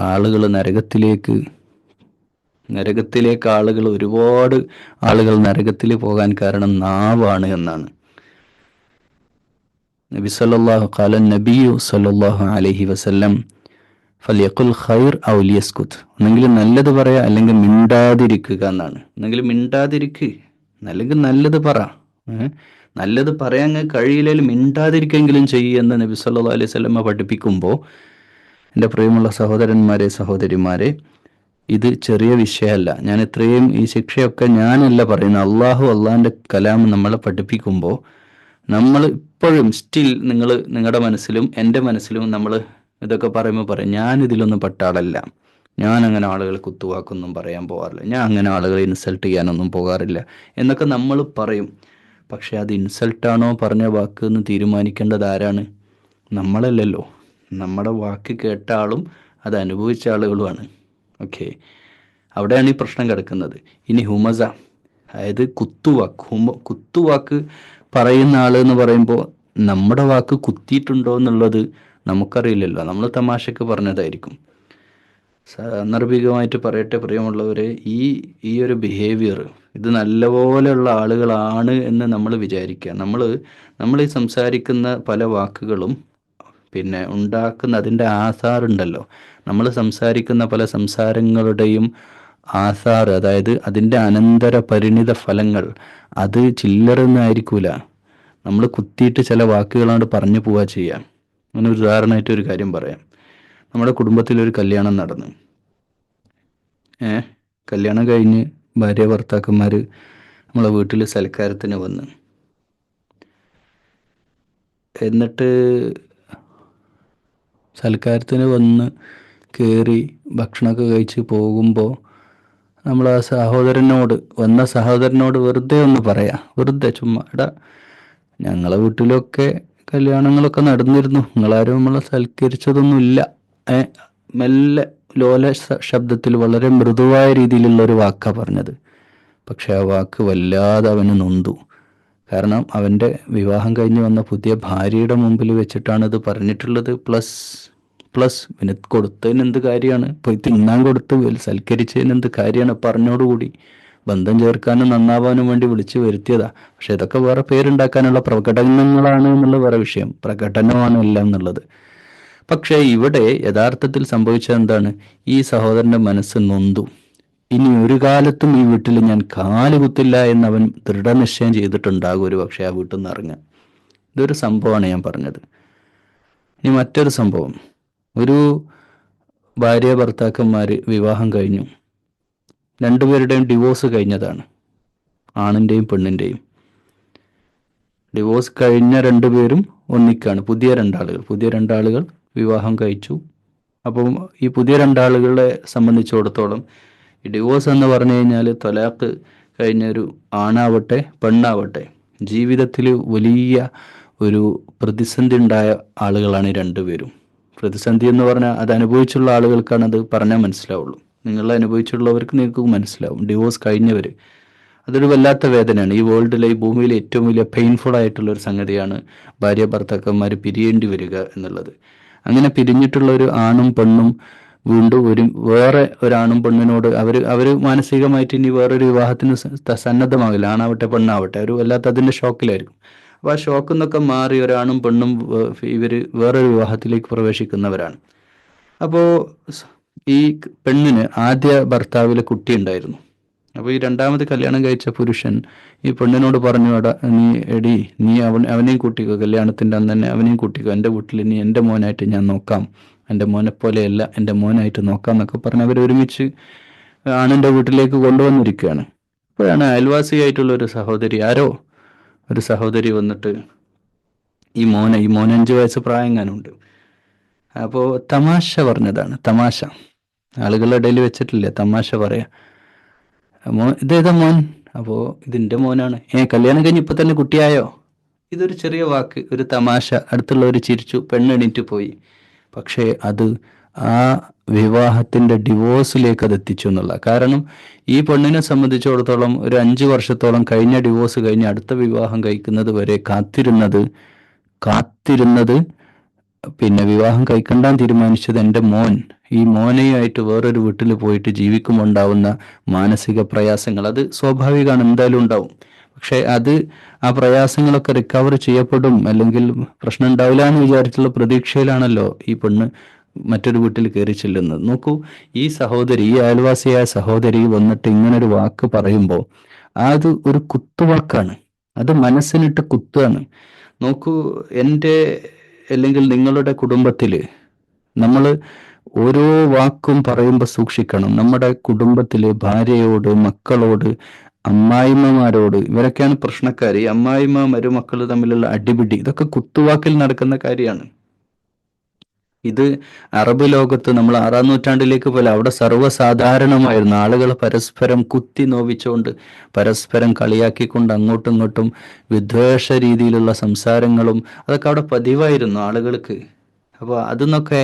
ആളുകൾ നരകത്തിലേക്ക് ആളുകൾ, ഒരുപാട് ആളുകൾ നരകത്തിൽ പോകാൻ കാരണം നാവാണ് എന്നാണ്. നബി സല്ലല്ലാഹു ഖാല നബിയു സല്ലല്ലാഹു അലൈഹി വസല്ലം ഫലിയഖുൽ ഖൈർ ഔ ലിയസ്കുത്, ഒന്നെങ്കിൽ നല്ലത് പറയാ അല്ലെങ്കിൽ മിണ്ടാതിരിക്കുക എന്നാണ്. ഒന്നെങ്കിൽ മിണ്ടാതിരിക്കുക, അല്ലെങ്കിൽ നല്ലത് പറ. നല്ലത് പറയാൻ കഴിയില്ലെങ്കിൽ മിണ്ടാതിരിക്കെങ്കിലും ചെയ്യുമെന്ന് നബി സല്ലല്ലാഹു അലൈഹി വസല്ലം പഠിപ്പിക്കുമ്പോൾ, എൻ്റെ പ്രിയമുള്ള സഹോദരന്മാരെ സഹോദരിമാരെ, ഇത് ചെറിയ വിഷയമല്ല. ഞാൻ ഇത്രയും ഈ ശിക്ഷയൊക്കെ ഞാനല്ല പറയുന്നത്, അള്ളാഹിൻ്റെ കലാം നമ്മളെ പഠിപ്പിക്കുമ്പോൾ നമ്മൾ ഇപ്പോഴും സ്റ്റിൽ നിങ്ങളുടെ മനസ്സിലും എൻ്റെ മനസ്സിലും നമ്മൾ ഇതൊക്കെ പറയുമ്പോൾ പറയും, ഞാൻ ഇതിലൊന്നും പെട്ട ആളല്ല, ഞാൻ അങ്ങനെ ആളുകളെ കുത്തുവാക്കൊന്നും പറയാൻ പോകാറില്ല, ഞാൻ അങ്ങനെ ആളുകളെ ഇൻസൾട്ട് ചെയ്യാനൊന്നും പോകാറില്ല എന്നൊക്കെ നമ്മൾ പറയും. പക്ഷെ അത് ഇൻസൾട്ടാണോ പറഞ്ഞ വാക്ക് എന്ന് തീരുമാനിക്കേണ്ടത് ആരാണ്? നമ്മളല്ലല്ലോ. നമ്മുടെ വാക്ക് കേട്ട ആളും അത് അനുഭവിച്ച ആളുകളുമാണ്. ഓക്കെ, അവിടെയാണ് ഈ പ്രശ്നം കിടക്കുന്നത്. ഇനി ഹുമസ, അതായത് കുത്തുവാക്ക് പറയുന്ന ആൾ എന്ന് പറയുമ്പോൾ നമ്മുടെ വാക്ക് കുത്തിയിട്ടുണ്ടോ എന്നുള്ളത് നമുക്കറിയില്ലല്ലോ. നമ്മൾ തമാശക്ക് പറഞ്ഞതായിരിക്കും. സാന്ദർഭികമായിട്ട് പറയട്ടെ പ്രിയമുള്ളവരെ, ഈ ഒരു ബിഹേവിയർ, ഇത് നല്ലപോലെയുള്ള ആളുകളാണ് എന്ന് നമ്മൾ വിചാരിക്കുക. നമ്മൾ ഈ സംസാരിക്കുന്ന പല വാക്കുകളും പിന്നെ ഉണ്ടാക്കുന്ന അതിൻ്റെ ആസാറുണ്ടല്ലോ, നമ്മൾ സംസാരിക്കുന്ന പല സംസാരങ്ങളുടെയും ആസാർ, അതായത് അതിൻ്റെ അനന്തര പരിണിത ഫലങ്ങൾ, അത് ചില്ലറൊന്നായിരിക്കൂല. നമ്മൾ കുത്തിയിട്ട് ചില വാക്കുകളാണ്ട് പറഞ്ഞു പോവുക ചെയ്യാം. അങ്ങനെ ഒരു ഉദാഹരണമായിട്ട് ഒരു കാര്യം പറയാം. നമ്മുടെ കുടുംബത്തിലൊരു കല്യാണം നടന്നു. കല്യാണം കഴിഞ്ഞ് ഭാര്യ ഭർത്താക്കന്മാർ നമ്മളെ വീട്ടിൽ സൽക്കാരത്തിന് വന്ന്, എന്നിട്ട് സൽക്കാരത്തിന് വന്ന് കയറി ഭക്ഷണമൊക്കെ കഴിച്ച് പോകുമ്പോൾ നമ്മൾ ആ വന്ന സഹോദരനോട് വെറുതെ ഒന്ന് പറയാം, വെറുതെ ചുമ്മാ, എടാ ഞങ്ങളെ വീട്ടിലൊക്കെ കല്യാണങ്ങളൊക്കെ നടന്നിരുന്നു, നിങ്ങളാരും നമ്മളെ സൽക്കരിച്ചതൊന്നുമില്ല. മെല്ലെ ലോല ശബ്ദത്തിൽ വളരെ മൃദുവായ രീതിയിലുള്ള ഒരു വാക്കാണ് പറഞ്ഞത്. പക്ഷെ ആ വാക്ക് വല്ലാതെ അവന് നൊന്തു. കാരണം അവൻ്റെ വിവാഹം കഴിഞ്ഞ് വന്ന പുതിയ ഭാര്യയുടെ മുമ്പിൽ വെച്ചിട്ടാണ് ഇത് പറഞ്ഞിട്ടുള്ളത്. പ്ലസ് പ്ലസ് പിന്നെ കൊടുത്തതിന് എന്ത് കാര്യമാണ്? പോയി തിന്നാൻ കൊടുത്ത് സൽക്കരിച്ചതിന് എന്ത് കാര്യമാണ്? പറഞ്ഞോടുകൂടി ബന്ധം ചേർക്കാനും നന്നാവാനും വേണ്ടി വിളിച്ചു വരുത്തിയതാ. പക്ഷെ ഇതൊക്കെ വേറെ പേരുണ്ടാക്കാനുള്ള പ്രകടനങ്ങളാണ് എന്നുള്ള വേറെ വിഷയം. പ്രകടനമാണ് എല്ലാം എന്നുള്ളത്. പക്ഷേ ഇവിടെ യഥാർത്ഥത്തിൽ സംഭവിച്ചത് എന്താണ്? ഈ സഹോദരന്റെ മനസ്സ് നൊന്തു. ഇനി ഒരു കാലത്തും ഈ വീട്ടിൽ ഞാൻ കാല് കുത്തില്ല എന്നവൻ ദൃഢനിശ്ചയം ചെയ്തിട്ടുണ്ടാകും ഒരു പക്ഷെ ആ വീട്ടിൽ നിന്ന് ഇറങ്ങാൻ. ഇതൊരു സംഭവമാണ് ഞാൻ പറഞ്ഞത്. ഇനി മറ്റൊരു സംഭവം. ഒരു ഭാര്യ ഭർത്താക്കന്മാർ വിവാഹം കഴിഞ്ഞു. രണ്ടുപേരുടെയും ഡിവോഴ്സ് കഴിഞ്ഞതാണ്, ആണിൻ്റെയും പെണ്ണിൻ്റെയും. ഡിവോഴ്സ് കഴിഞ്ഞ രണ്ടുപേരും ഒന്നിക്കാണ്. പുതിയ രണ്ടാളുകൾ വിവാഹം കഴിച്ചു. അപ്പം ഈ പുതിയ രണ്ടാളുകളെ സംബന്ധിച്ചിടത്തോളം ഈ ഡിവോഴ്സ് എന്ന് പറഞ്ഞു കഴിഞ്ഞാൽ തൊലാക്ക് കഴിഞ്ഞൊരു ആണാവട്ടെ പെണ്ണാവട്ടെ ജീവിതത്തിൽ വലിയ ഒരു പ്രതിസന്ധി ഉണ്ടായ ആളുകളാണ് ഈ രണ്ടുപേരും. പ്രതിസന്ധി എന്ന് പറഞ്ഞാൽ അത് അനുഭവിച്ചുള്ള ആളുകൾക്കാണ് അത് പറഞ്ഞാൽ മനസ്സിലാവുള്ളൂ. നിങ്ങൾ അനുഭവിച്ചുള്ളവർക്ക് നിങ്ങൾക്ക് മനസ്സിലാവും. ഡിവോഴ്സ് കഴിഞ്ഞവർ, അതൊരു വല്ലാത്ത വേദനയാണ്. ഈ വേൾഡിലെ, ഈ ഭൂമിയിലെ ഏറ്റവും വലിയ പെയിൻഫുൾ ആയിട്ടുള്ള ഒരു സംഗതിയാണ് ഭാര്യ ഭർത്താക്കന്മാർ പിരിയേണ്ടി വരിക എന്നുള്ളത്. അങ്ങനെ പിരിഞ്ഞിട്ടുള്ള ഒരു ആണും പെണ്ണും വീണ്ടും വേറെ ഒരാണും പെണ്ണിനോട് അവർ മാനസികമായിട്ട് ഇനി വേറൊരു വിവാഹത്തിന് സന്നദ്ധമാകില്ല. ആണാവട്ടെ പെണ്ണാവട്ടെ, ഒരു വല്ലാത്ത അതിൻ്റെ ഷോക്കിലായിരിക്കും. അപ്പോൾ ആ ഷോക്കിൽ നിന്നൊക്കെ മാറി ഒരാണും പെണ്ണും ഇവർ വേറൊരു വിവാഹത്തിലേക്ക് പ്രവേശിക്കുന്നവരാണ്. അപ്പോൾ ഈ പെണ്ണിന് ആദ്യ ഭർത്താവിലെ കുട്ടി ഉണ്ടായിരുന്നു. അപ്പോൾ ഈ രണ്ടാമത് കല്യാണം കഴിച്ച പുരുഷൻ ഈ പെണ്ണിനോട് പറഞ്ഞു, നീ അവനെയും കൂട്ടിക്കോ, കല്യാണത്തിൻ്റെ അന്ന് തന്നെ അവനെയും കൂട്ടിക്കോ, എൻ്റെ വീട്ടിൽ നീ എൻ്റെ മോനായിട്ട് ഞാൻ നോക്കാം, എൻ്റെ മോനെ പോലെയല്ല എൻ്റെ മോനായിട്ട് നോക്കാം എന്നൊക്കെ പറഞ്ഞ് അവർ ഒരുമിച്ച് ആണിൻ്റെ വീട്ടിലേക്ക് കൊണ്ടുവന്നിരിക്കുകയാണ്. അപ്പോഴാണ് അയൽവാസിയായിട്ടുള്ള ഒരു സഹോദരി വന്നിട്ട് ഈ മോനെ 5 വയസ്സ് പ്രായങ്ങാനുണ്ട്. അപ്പോൾ തമാശ പറഞ്ഞതാണ്. തമാശ ആളുകളുടെ ഇടയിൽ വെച്ചിട്ടില്ല, തമാശ പറയാ. ഇതേതാ മോൻ? അപ്പോൾ ഇതിൻ്റെ മോനാണ്. കല്യാണം കഴിഞ്ഞ് ഇപ്പം തന്നെ കുട്ടിയായോ? ഇതൊരു ചെറിയ വാക്ക്, ഒരു തമാശ. അടുത്തുള്ളവർ ചിരിച്ചു, പെണ്ണെണീറ്റ് പോയി. പക്ഷേ അത് ആ വിവാഹത്തിൻ്റെ ഡിവോഴ്സിലേക്ക് അത് എത്തിച്ചു എന്നുള്ള. കാരണം ഈ പെണ്ണിനെ സംബന്ധിച്ചിടത്തോളം ഒരു 5 വർഷത്തോളം കഴിഞ്ഞ ഡിവോഴ്സ് കഴിഞ്ഞ് അടുത്ത വിവാഹം കഴിക്കുന്നത് വരെ കാത്തിരുന്നത് പിന്നെ വിവാഹം കഴിക്കണ്ടാൻ തീരുമാനിച്ചത് എൻ്റെ മോൻ, ഈ മോനെയായിട്ട് വേറൊരു വീട്ടിൽ പോയിട്ട് ജീവിക്കുമുണ്ടാവുന്ന മാനസിക പ്രയാസങ്ങൾ, അത് സ്വാഭാവികമാണ്, എന്തായാലും ഉണ്ടാവും. പക്ഷെ ആ പ്രയാസങ്ങളൊക്കെ റിക്കവർ ചെയ്യപ്പെടും, അല്ലെങ്കിൽ പ്രശ്നം ഉണ്ടാവില്ല എന്ന് വിചാരിച്ചുള്ള പ്രതീക്ഷയിലാണല്ലോ ഈ പെണ്ണ് മറ്റൊരു വീട്ടിൽ കയറി ചെല്ലുന്നത്. നോക്കൂ, ഈ അയൽവാസിയായ സഹോദരി വന്നിട്ട് ഇങ്ങനൊരു വാക്ക് പറയുമ്പോൾ അത് ഒരു കുത്തുവാക്കാണ്, അത് മനസ്സിനിട്ട് കുത്തുകയാണ്. നോക്കൂ, അല്ലെങ്കിൽ നിങ്ങളുടെ കുടുംബത്തിൽ നമ്മൾ ഓരോ വാക്കും പറയുമ്പോൾ സൂക്ഷിക്കണം. നമ്മുടെ കുടുംബത്തിൽ ഭാര്യയോട്, മക്കളോട്, അമ്മായിമ്മമാരോട്, ഇവരൊക്കെയാണ് പ്രശ്നക്കാർ. ഈ അമ്മായിമ്മ മരുമക്കൾ തമ്മിലുള്ള അടിപിടി, ഇതൊക്കെ കുത്തുവാക്കിൽ നടക്കുന്ന കാര്യമാണ്. ഇത് അറബ് ലോകത്ത് നമ്മൾ 6-ാം നൂറ്റാണ്ടിലേക്ക് പോലെ അവിടെ സർവ്വസാധാരണമായിരുന്നു. ആളുകൾ പരസ്പരം കുത്തി നോവിച്ചുകൊണ്ട്, പരസ്പരം കളിയാക്കിക്കൊണ്ട് അങ്ങോട്ടും ഇങ്ങോട്ടും വിദ്വേഷ രീതിയിലുള്ള സംസാരങ്ങളും അതൊക്കെ അവിടെ പതിവായിരുന്നു ആളുകൾക്ക്. അപ്പോൾ അതിന്നൊക്കെ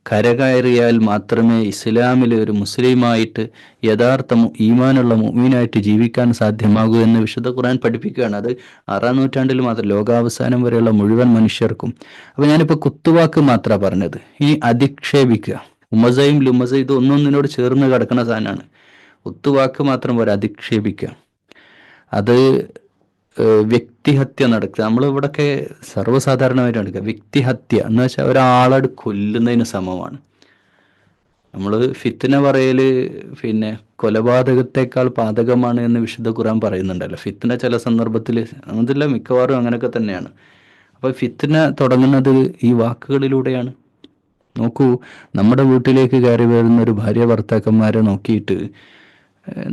കരകയറിയാൽ മാത്രമേ ഇസ്ലാമിൽ ഒരു മുസ്ലിമായിട്ട് യഥാർത്ഥ ഈമാനുള്ള മുഅ്മിനായിട്ട് ജീവിക്കാൻ സാധ്യമാകൂ എന്ന് വിശുദ്ധ ഖുർആൻ പഠിപ്പിക്കുകയാണ്. അത് 6-ാം നൂറ്റാണ്ടിൽ മാത്രം, ലോകാവസാനം വരെയുള്ള മുഴുവൻ മനുഷ്യർക്കും. അപ്പോൾ ഞാനിപ്പോൾ കുത്തുവാക്ക് മാത്രമാണ് പറഞ്ഞത്. ഇനി അധിക്ഷേപിക്കുക, ഉമസയും ലുമസയും, ഇത് ഒന്നൊന്നിനോട് ചേർന്ന് കിടക്കുന്ന സാധനമാണ്. കുത്തുവാക്ക് മാത്രം പോരാ, അധിക്ഷേപിക്കുക. അത് വ്യക്തിഹത്യ നടക്കുക. നമ്മൾ ഇവിടെയൊക്കെ സർവ്വസാധാരണമായിട്ട് നടക്കുക വ്യക്തിഹത്യ എന്ന് വെച്ചാൽ ഒരാളോട് കൊല്ലുന്നതിന് സമമാണ്. നമ്മൾ ഫിത്ന പറയല് പിന്നെ കൊലപാതകത്തെക്കാൾ പാതകമാണ് എന്ന് വിശുദ്ധ ഖുർആൻ പറയുന്നുണ്ടല്ലോ. ഫിത്ന ചില സന്ദർഭത്തിൽ, അതില്ല മിക്കവാറും അങ്ങനെയൊക്കെ തന്നെയാണ്. അപ്പോൾ ഫിത്ന തുടങ്ങുന്നത് ഈ വാക്കുകളിലൂടെയാണ്. നോക്കൂ, നമ്മുടെ വീട്ടിലേക്ക് കയറി വരുന്ന ഒരു ഭാര്യ ഭർത്താക്കന്മാരെ നോക്കിയിട്ട്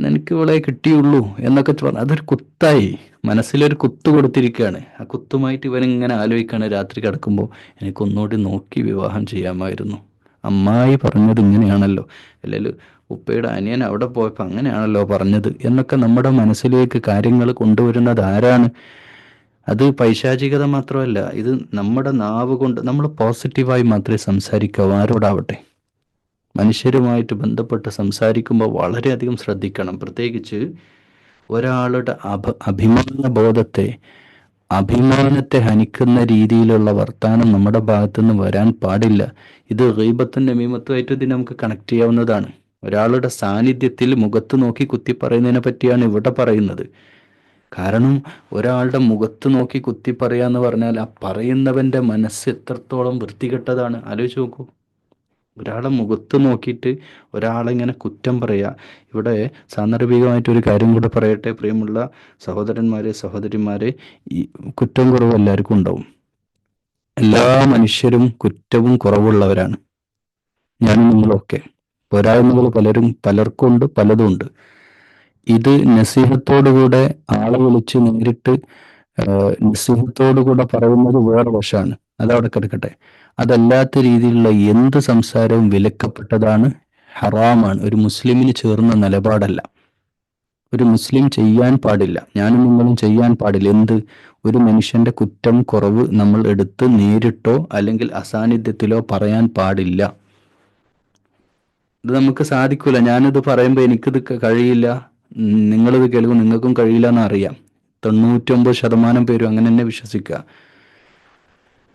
നിനക്ക് ഇവളെ കിട്ടിയുള്ളൂ എന്നൊക്കെ പറഞ്ഞു, അതൊരു കുത്തായി, മനസ്സിലൊരു കുത്തു കൊടുത്തിരിക്കുകയാണ്. ആ കുത്തുമായിട്ട് ഇവനിങ്ങനെ ആലോചിക്കുകയാണ് രാത്രി കിടക്കുമ്പോൾ, എനിക്കൊന്നുകൂടി നോക്കി വിവാഹം ചെയ്യാമായിരുന്നു, അമ്മായി പറഞ്ഞത് ഇങ്ങനെയാണല്ലോ, അല്ലെങ്കിൽ ഉപ്പയുടെ അനിയൻ അവിടെ പോയപ്പോൾ അങ്ങനെയാണല്ലോ പറഞ്ഞത് എന്നൊക്കെ നമ്മുടെ മനസ്സിലേക്ക് കാര്യങ്ങൾ കൊണ്ടുവരുന്നത് ആരാണ്? അത് പൈശാചികത മാത്രമല്ല, ഇത് നമ്മുടെ നാവ് കൊണ്ട് നമ്മൾ പോസിറ്റീവായി മാത്രമേ സംസാരിക്കാവൂ. ആരോടാവട്ടെ, മനുഷ്യരുമായിട്ട് ബന്ധപ്പെട്ട് സംസാരിക്കുമ്പോൾ വളരെയധികം ശ്രദ്ധിക്കണം. പ്രത്യേകിച്ച് ഒരാളുടെ അഭിമാന ബോധത്തെ, അഭിമാനത്തെ ഹനിക്കുന്ന രീതിയിലുള്ള വർത്താനം നമ്മുടെ ഭാഗത്തുനിന്ന് വരാൻ പാടില്ല. ഇത് ഗീബത്തും നമീമത്തുമായിട്ട് ഇതിനെ നമുക്ക് കണക്ട് ചെയ്യാവുന്നതാണ്. ഒരാളുടെ സാന്നിധ്യത്തിൽ മുഖത്ത് നോക്കി കുത്തി പറയുന്നതിനെ പറ്റിയാണ് ഇവിടെ പറയുന്നത്. കാരണം ഒരാളുടെ മുഖത്ത് നോക്കി കുത്തി പറയാന്ന് പറഞ്ഞാൽ ആ പറയുന്നവന്റെ മനസ്സ് എത്രത്തോളം വൃത്തികെട്ടതാണ് ആലോചിച്ച് നോക്കൂ. ഒരാളെ മുഖത്ത് നോക്കിയിട്ട് ഒരാളെ ഇങ്ങനെ കുറ്റം പറയുക. ഇവിടെ സാന്ദർഭികമായിട്ട് ഒരു കാര്യം കൂടെ പറയട്ടെ, പ്രിയമുള്ള സഹോദരന്മാരെ സഹോദരിമാരെ, ഈ കുറ്റം കുറവ് എല്ലാവർക്കും ഉണ്ടാവും. എല്ലാ മനുഷ്യരും കുറ്റവും കുറവുള്ളവരാണ്, ഞാനും നിങ്ങളൊക്കെ. പോരായ്മകൾ പലർക്കും ഉണ്ട്, പലതും ഉണ്ട്. ഇത് നസീഹത്തോടുകൂടെ ആളെ വിളിച്ച് നേരിട്ട് നസീഹത്തോടുകൂടെ പറയുന്നത് വേറെ വശമാണ്, അതവിടെ കിടക്കട്ടെ. അതല്ലാത്ത രീതിയിലുള്ള എന്ത് സംസാരവും വിലക്കപ്പെട്ടതാണ്, ഹറാമാണ്, ഒരു മുസ്ലിമിന് ചേർന്ന നിലപാടല്ല. ഒരു മുസ്ലിം ചെയ്യാൻ പാടില്ല, ഞാനും നിങ്ങളും ചെയ്യാൻ പാടില്ല. എന്ത്? ഒരു മനുഷ്യന്റെ കുറ്റം കുറവ് നമ്മൾ എടുത്ത് നേരിട്ടോ അല്ലെങ്കിൽ അസാന്നിധ്യത്തിലോ പറയാൻ പാടില്ല. ഇത് നമുക്ക് സാധിക്കൂല. ഞാനിത് പറയുമ്പോൾ എനിക്കിത് കഴിയില്ല, നിങ്ങളിത് കേൾക്കും, നിങ്ങൾക്കും കഴിയില്ല എന്നറിയാം. 99% പേരും അങ്ങനെ തന്നെ വിശ്വസിക്കുക.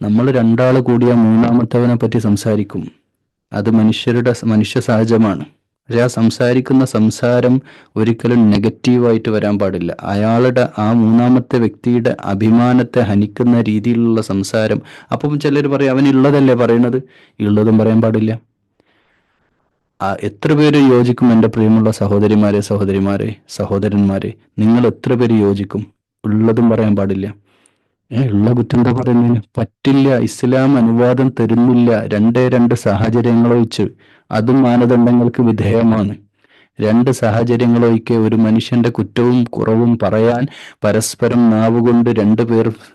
നമ്മൾ രണ്ടാൾ കൂടിയ മൂന്നാമത്തവനെ പറ്റി സംസാരിക്കും, അത് മനുഷ്യ സഹജമാണ്. പക്ഷെ ആ സംസാരിക്കുന്ന സംസാരം ഒരിക്കലും നെഗറ്റീവായിട്ട് വരാൻ പാടില്ല. അയാളുടെ ആ മൂന്നാമത്തെ വ്യക്തിയുടെ അഭിമാനത്തെ ഹനിക്കുന്ന രീതിയിലുള്ള സംസാരം. അപ്പം ചിലർ പറയും അവനുള്ളതല്ലേ പറയണത്, ഉള്ളതും പറയാൻ പാടില്ല. എത്ര പേര് യോജിക്കും എൻ്റെ പ്രിയമുള്ള സഹോദരിമാരെ സഹോദരന്മാരെ, നിങ്ങൾ എത്ര പേര് യോജിക്കും? ഉള്ളതും പറയാൻ പാടില്ല. ഉള്ള കുറ്റം എന്താ പറയുന്നതിന്? പറ്റില്ല, ഇസ്ലാം അനുവാദം തരുന്നില്ല. രണ്ട് സാഹചര്യങ്ങളൊഴിച്ച്, അതും മാനദണ്ഡങ്ങൾക്ക് വിധേയമാണ്. രണ്ട് സാഹചര്യങ്ങളൊഴിക്കെ ഒരു മനുഷ്യന്റെ കുറ്റവും കുറവും പറയാൻ, പരസ്പരം നാവുകൊണ്ട്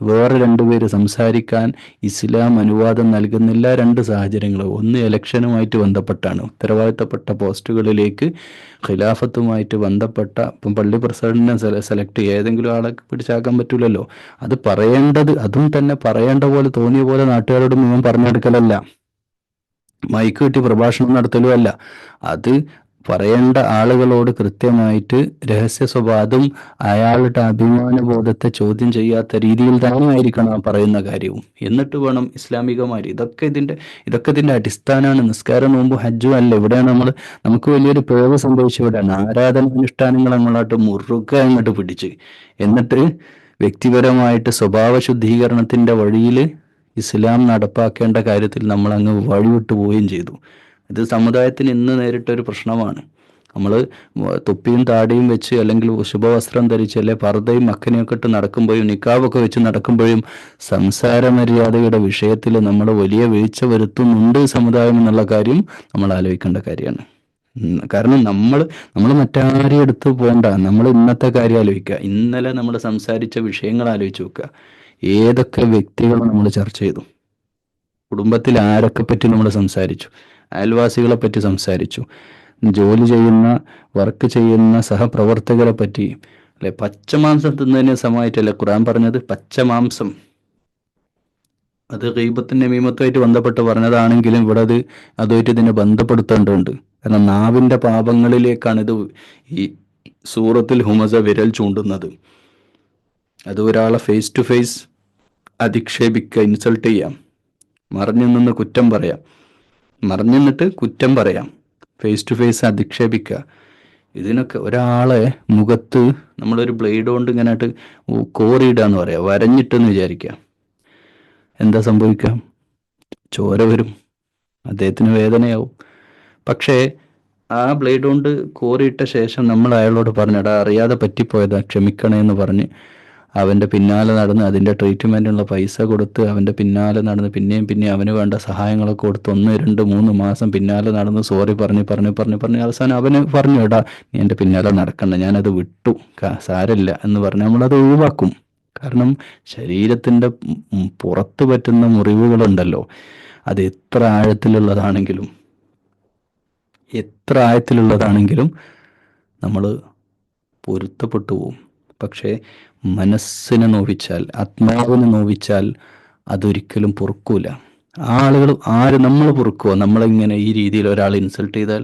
വേറെ രണ്ടുപേര് സംസാരിക്കാൻ ഇസ്ലാം അനുവാദം നൽകുന്നില്ല. രണ്ട് സാഹചര്യങ്ങൾ. ഒന്ന് ഇലക്ഷനുമായിട്ട് ബന്ധപ്പെട്ടാണ്, ഉത്തരവാദിത്തപ്പെട്ട പോസ്റ്റുകളിലേക്ക് ഖിലാഫത്തുമായിട്ട് ബന്ധപ്പെട്ട, ഇപ്പം പള്ളി പ്രസിഡന്റിനെ സെലക്ട് ഏതെങ്കിലും ആളെ പിടിച്ചാക്കാൻ പറ്റൂലല്ലോ. അത് പറയേണ്ടത്, അതും തന്നെ പറയേണ്ട പോലെ തോന്നിയ പോലെ നാട്ടുകാരോട് മുഴുവൻ പറഞ്ഞെടുക്കലല്ല, മൈക്ക് കിട്ടി പ്രഭാഷണം നടത്തലും അല്ല. അത് പറയേണ്ട ആളുകളോട് കൃത്യമായിട്ട് രഹസ്യ സ്വഭാവം, അയാളുടെ അഭിമാനബോധത്തെ ചോദ്യം ചെയ്യാത്ത രീതിയിൽ തന്നെ ആയിരിക്കണം ആ പറയുന്ന കാര്യവും. എന്നിട്ട് വേണം ഇസ്ലാമികമായി, ഇതൊക്കെ ഇതിന്റെ അടിസ്ഥാനമാണ്. നിസ്കാരം, നോമ്പ്, ഹജ്ജും അല്ല. ഇവിടെയാണ് നമുക്ക് വലിയൊരു പിഴവ് സംഭവിച്ചു. ഇവിടെയാണ് ആരാധനാനുഷ്ഠാനങ്ങൾ അങ്ങോട്ട് മുറുകെ അങ്ങോട്ട് പിടിച്ച്, എന്നിട്ട് വ്യക്തിപരമായിട്ട് സ്വഭാവ ശുദ്ധീകരണത്തിന്റെ വഴിയിൽ ഇസ്ലാം നടപ്പാക്കേണ്ട കാര്യത്തിൽ നമ്മൾ അങ്ങ് വഴിവിട്ടു പോവുകയും ചെയ്തു. ഇത് സമുദായത്തിന് ഇന്ന് നേരിട്ടൊരു പ്രശ്നമാണ്. നമ്മൾ തൊപ്പിയും താടിയും വെച്ച്, അല്ലെങ്കിൽ ശുഭവസ്ത്രം ധരിച്ച്, അല്ലെ പർദ്ദയും മക്കനെയൊക്കെ ഇട്ട് നടക്കുമ്പോഴും നിക്കാബൊക്കെ വെച്ച് നടക്കുമ്പോഴും സംസാര മര്യാദയുടെ വിഷയത്തിൽ നമ്മൾ വലിയ വീഴ്ച വരുത്തുന്നുണ്ട് സമുദായം എന്നുള്ള കാര്യം നമ്മൾ ആലോചിക്കേണ്ട കാര്യമാണ്. കാരണം നമ്മൾ മറ്റാരെയും എടുത്ത് പോകണ്ട, നമ്മൾ ഇന്നത്തെ കാര്യം ആലോചിക്കുക. ഇന്നലെ നമ്മൾ സംസാരിച്ച വിഷയങ്ങൾ ആലോചിച്ച് നോക്കുക. ഏതൊക്കെ വ്യക്തികളെ നമ്മൾ ചർച്ച ചെയ്തു, കുടുംബത്തിൽ ആരൊക്കെ പറ്റി നമ്മൾ സംസാരിച്ചു, അയൽവാസികളെ പറ്റി സംസാരിച്ചു, ജോലി ചെയ്യുന്ന, വർക്ക് ചെയ്യുന്ന സഹപ്രവർത്തകരെ പറ്റി, അല്ലെ? പച്ചമാംസം തിന്നതിന് സമയമായിട്ടല്ലേ ഖുർആൻ പറഞ്ഞത്? പച്ചമാംസം, അത് ഗീബത്തും നമീമത്തുമായിട്ട് ബന്ധപ്പെട്ട് പറഞ്ഞതാണെങ്കിലും ഇവിടെ അതുമായിട്ട് ഇതിനെ ബന്ധപ്പെടുത്തേണ്ടതുണ്ട്. കാരണം നാവിന്റെ പാപങ്ങളിലേക്കാണ് ഇത് ഈ സൂറത്തിൽ ഹുമസ വിരൽ ചൂണ്ടുന്നത്. അത് ഒരാളെ ഫേസ് ടു ഫേസ് അധിക്ഷേപിക്കുക, ഇൻസൾട്ട് ചെയ്യാം, മറിഞ്ഞു നിന്ന് കുറ്റം പറയാം, മറിഞ്ഞു നിന്നിട്ട് കുറ്റം പറയാം, ഫേസ് ടു ഫേസ് അധിക്ഷേപിക്കുക. ഇതിനൊക്കെ ഒരാളെ മുഖത്ത് നമ്മളൊരു ബ്ലേഡ് കൊണ്ട് ഇങ്ങനെ ആയിട്ട് കോറിയിടാന്ന് പറയാം, വരഞ്ഞിട്ടെന്ന് വിചാരിക്കുക. എന്താ സംഭവിക്കുക? ചോര വരും, അദ്ദേഹത്തിന് വേദനയാവും. പക്ഷേ ആ ബ്ലേഡ് കൊണ്ട് കോറിയിട്ട ശേഷം നമ്മൾ അയാളോട് പറഞ്ഞടാ, അറിയാതെ പറ്റിപ്പോയതാ, ക്ഷമിക്കണേ എന്ന് പറഞ്ഞ് അവൻ്റെ പിന്നാലെ നടന്ന് അതിൻ്റെ ട്രീറ്റ്മെൻറ്റിനുള്ള പൈസ കൊടുത്ത് അവൻ്റെ പിന്നാലെ നടന്ന് പിന്നെയും അവന് വേണ്ട സഹായങ്ങളൊക്കെ കൊടുത്ത് 1, 2, 3 മാസം പിന്നാലെ നടന്ന് സോറി പറഞ്ഞ് അവസാനം അവന് പറഞ്ഞു, എടാ നീ എൻ്റെ പിന്നാലെ നടക്കണ്ട, ഞാനത് വിട്ടു, സാരമില്ല എന്ന് പറഞ്ഞ് നമ്മളത് ഒഴിവാക്കും. കാരണം ശരീരത്തിൻ്റെ പുറത്ത് പറ്റുന്ന മുറിവുകളുണ്ടല്ലോ, അത് എത്ര ആഴത്തിലുള്ളതാണെങ്കിലും നമ്മൾ പൊരുത്തപ്പെട്ടു പോവും. പക്ഷേ മനസ്സിനെ നോവിച്ചാൽ, ആത്മാവിനെ നോവിച്ചാൽ അതൊരിക്കലും പൊറുക്കൂല. നമ്മൾ പൊറുക്കുവോ? നമ്മളിങ്ങനെ ഈ രീതിയിൽ ഒരാൾ ഇൻസൾട്ട് ചെയ്താൽ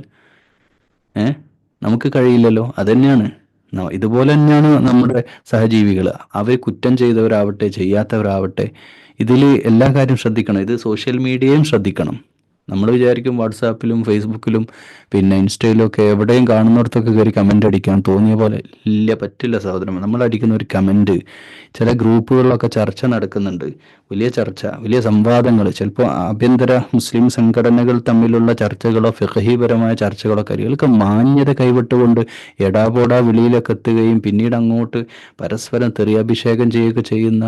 നമുക്ക് കഴിയില്ലല്ലോ. അതന്നെയാണ് ഇതുപോലെ തന്നെയാണ് നമ്മുടെ സഹജീവികൾ. അവർ കുറ്റം ചെയ്തവരാവട്ടെ ചെയ്യാത്തവരാവട്ടെ, ഇതിൽ എല്ലാ കാര്യം ശ്രദ്ധിക്കണം. ഇത് സോഷ്യൽ മീഡിയയും ശ്രദ്ധിക്കണം. നമ്മൾ വിചാരിക്കും വാട്സാപ്പിലും ഫേസ്ബുക്കിലും പിന്നെ ഇൻസ്റ്റയിലും ഒക്കെ എവിടെയും കാണുന്നിടത്തൊക്കെ കയറി കമൻ്റ് അടിക്കാൻ തോന്നിയ പോലെ ഇല്ല, പറ്റില്ല സഹോദരൻ. നമ്മൾ അടിക്കുന്ന ഒരു കമൻറ്റ്, ചില ഗ്രൂപ്പുകളിലൊക്കെ ചർച്ച നടക്കുന്നുണ്ട്, വലിയ ചർച്ച, വലിയ സംവാദങ്ങൾ, ചിലപ്പോൾ ആഭ്യന്തര മുസ്ലിം സംഘടനകൾ തമ്മിലുള്ള ചർച്ചകളോ ഫിഖ്ഹിപരമായ ചർച്ചകളോ കരികൾക്ക് മാന്യത കൈവിട്ടുകൊണ്ട് എടാപോടാ വിളിയിലൊക്കെ എത്തുകയും പിന്നീട് അങ്ങോട്ട് പരസ്പരം തെറിയാഭിഷേകം ചെയ്യുകയൊക്കെ ചെയ്യുന്ന,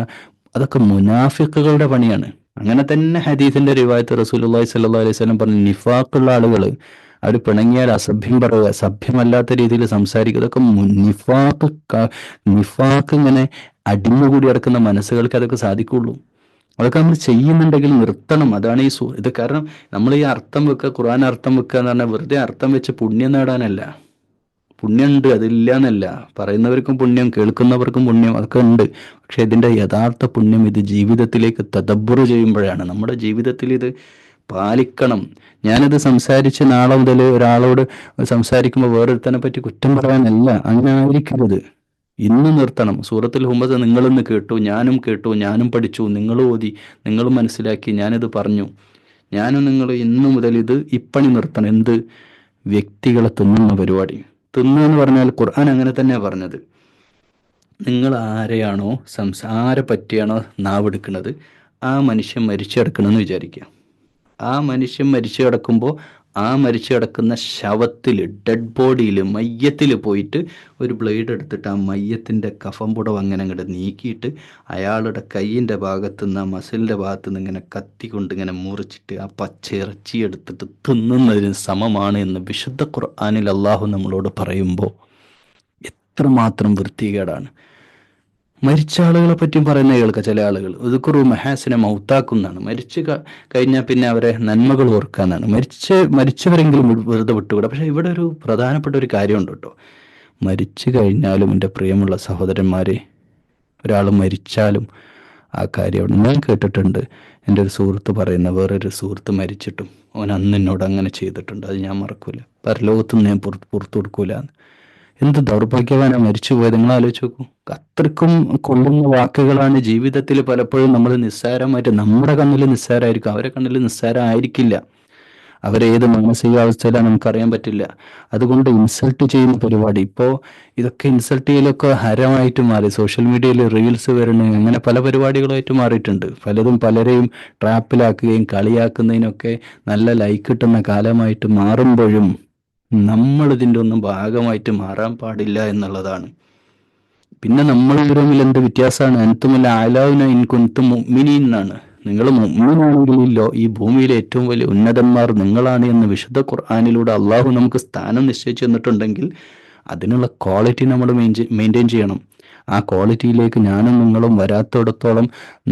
അതൊക്കെ മുനാഫിക്കുകളുടെ പണിയാണ്. അങ്ങനെ തന്നെ ഹദീസിന്റെ റിവായത്ത് റസൂലുള്ളാഹി സ്വല്ലല്ലാഹു അലൈഹി വസല്ലം പറഞ്ഞു, നിഫാഖുള്ള ആളുകൾ അവർ പിണങ്ങിയാൽ അസഭ്യം പറയുക, സഭ്യമല്ലാത്ത രീതിയിൽ സംസാരിക്കുക, ഇതൊക്കെ നിഫാഖ് ഇങ്ങനെ അടിഞ്ഞുകൂടി കിടക്കുന്ന മനസ്സുകൾക്ക് അതൊക്കെ സാധിക്കുള്ളൂ. അതൊക്കെ നമ്മൾ ചെയ്യുന്നുണ്ടെങ്കിൽ നിർത്തണം. അതാണ് ഇത്. കാരണം നമ്മൾ ഈ അർത്ഥം വെക്കുക, ഖുർആൻ അർത്ഥം വെക്കുക എന്ന് പറഞ്ഞാൽ വെറുതെ അർത്ഥം വെച്ച് പുണ്യം നേടാനല്ല. പുണ്യമുണ്ട്, അതില്ല എന്നല്ല. പറയുന്നവർക്കും പുണ്യം, കേൾക്കുന്നവർക്കും പുണ്യം, അതൊക്കെ ഉണ്ട്. പക്ഷെ ഇതിൻ്റെ യഥാർത്ഥ പുണ്യം ഇത് ജീവിതത്തിലേക്ക് തദബ്ബുർ ചെയ്യുമ്പോഴാണ്. നമ്മുടെ ജീവിതത്തിൽ ഇത് പാലിക്കണം. ഞാനിത് സംസാരിച്ച് നാളെ മുതൽ ഒരാളോട് സംസാരിക്കുമ്പോൾ വേറൊരുത്തനെ പറ്റി കുറ്റം പറയാനല്ല, അങ്ങനെ ആയിരിക്കരുത്. ഇന്ന് നിർത്തണം. സൂറത്തുൽ ഹുമസ നിങ്ങളിന്ന് കേട്ടു, ഞാനും പഠിച്ചു, നിങ്ങളും ഓതി, നിങ്ങളും മനസ്സിലാക്കി, ഞാനിത് പറഞ്ഞു. നിങ്ങൾ ഇന്നു മുതൽ ഇത് ഇപ്പണി നിർത്തണം. എന്ത്? വ്യക്തികളെ തിന്നുന്ന പരിപാടി. തിന്നുക എന്ന് പറഞ്ഞാൽ ഖുർആൻ അങ്ങനെ തന്നെയാണ് പറഞ്ഞത്. നിങ്ങൾ ആരെയാണോ ആരെ പറ്റിയാണോ നാവെടുക്കുന്നത്, ആ മനുഷ്യൻ മരിച്ചു കിടക്കണമെന്ന് വിചാരിക്കുക. ആ മനുഷ്യൻ മരിച്ചു കിടക്കുമ്പോൾ ആ മരിച്ചു കിടക്കുന്ന ശവത്തിൽ, ഡെഡ് ബോഡിയിൽ, മയ്യത്തിൽ പോയിട്ട് ഒരു ബ്ലേഡ് എടുത്തിട്ട് ആ മയ്യത്തിൻ്റെ കഫം പുടവ് അങ്ങനെ അങ്ങോട്ട് നീക്കിയിട്ട് അയാളുടെ കയ്യിൻ്റെ ഭാഗത്തു നിന്ന്, ആ മസിലിൻ്റെ ഭാഗത്തു നിന്ന് ഇങ്ങനെ കത്തി കൊണ്ട് ഇങ്ങനെ മുറിച്ചിട്ട് ആ പച്ച ഇറച്ചി എടുത്തിട്ട് തിന്നുന്നതിന് സമമാണ് എന്ന് വിശുദ്ധ ഖുർആനിൽ അള്ളാഹു നമ്മളോട് പറയുമ്പോൾ എത്രമാത്രം വൃത്തികേടാണ്. മരിച്ച ആളുകളെ പറ്റിയും പറയുന്ന കേൾക്കുക ചില ആളുകൾ. ഉദ്കുറു മഹാസിനെ മൗത്താക്കുന്നതാണ്. മരിച്ചു കഴിഞ്ഞാൽ പിന്നെ അവരെ നന്മകൾ ഓർക്കാനാണ്. മരിച്ചവരെങ്കിലും വെറുതെ വിട്ടുകൂടാ. പക്ഷെ ഇവിടെ ഒരു പ്രധാനപ്പെട്ട ഒരു കാര്യമുണ്ട് കേട്ടോ. മരിച്ചു കഴിഞ്ഞാലും എൻ്റെ പ്രിയമുള്ള സഹോദരന്മാരെ, ഒരാൾ മരിച്ചാലും ആ കാര്യം ഞാൻ കേട്ടിട്ടുണ്ട്. എൻ്റെ ഒരു സുഹൃത്ത് പറയുന്ന, വേറൊരു സുഹൃത്ത് മരിച്ചിട്ടും അവൻ അന്ന് എന്നോട് അങ്ങനെ ചെയ്തിട്ടുണ്ട്, അത് ഞാൻ മറക്കൂല, പരലോകത്തുനിന്ന് ഞാൻ പുറത്തു കൊടുക്കൂല. എന്ത് ദൗർഭാഗ്യവാനാണ് മരിച്ചു പോയത്. നിങ്ങൾ ആലോചിച്ച് നോക്കൂ. അത്രക്കും കൊള്ളുന്ന വാക്കുകളാണ്. ജീവിതത്തിൽ പലപ്പോഴും നമ്മൾ നിസ്സാരമായിട്ട്, നമ്മുടെ കണ്ണിൽ നിസ്സാരമായിരിക്കും, അവരെ കണ്ണിൽ നിസ്സാരമായിരിക്കില്ല. അവരേത് മാനസികാവസ്ഥയിലാണ് നമുക്കറിയാൻ പറ്റില്ല. അതുകൊണ്ട് ഇൻസൾട്ട് ചെയ്യുന്ന പരിപാടി, ഇപ്പോൾ ഇതൊക്കെ ഇൻസൾട്ട് ചെയ്യലൊക്കെ ഹരമായിട്ട് മാറി. സോഷ്യൽ മീഡിയയിൽ റീൽസ് വരുന്നത്, അങ്ങനെ പല പരിപാടികളായിട്ട് മാറിയിട്ടുണ്ട്. പലതും പലരെയും ട്രാപ്പിലാക്കുകയും കളിയാക്കുന്നതിനൊക്കെ നല്ല ലൈക്ക് കിട്ടുന്ന കാലമായിട്ട് മാറുമ്പോഴും നമ്മൾ ഇതിൻ്റെ ഒന്നും ഭാഗമായിട്ട് മാറാൻ പാടില്ല എന്നുള്ളതാണ്. പിന്നെ നമ്മൾ തമ്മിൽ എന്ത് വ്യത്യാസമാണ്? അൻതുമല്ല ആലാവുന ഇൻ കുൻതും മുഅ്മിനീൻ എന്നാണ്. നിങ്ങൾ മുഅ്മിനാണെങ്കിലോ ഈ ഭൂമിയിലെ ഏറ്റവും വലിയ ഉന്നതന്മാർ നിങ്ങളാണ് എന്ന് വിശുദ്ധ ഖുർആനിലൂടെ അള്ളാഹു നമുക്ക് സ്ഥാനം നിശ്ചയിച്ചു തന്നിട്ടുണ്ടെങ്കിൽ അതിനുള്ള ക്വാളിറ്റി നമ്മൾ മെയിൻറ്റെയിൻ ചെയ്യണം. ആ ക്വാളിറ്റിയിലേക്ക് ഞാനും നിങ്ങളും വരാത്തിടത്തോളം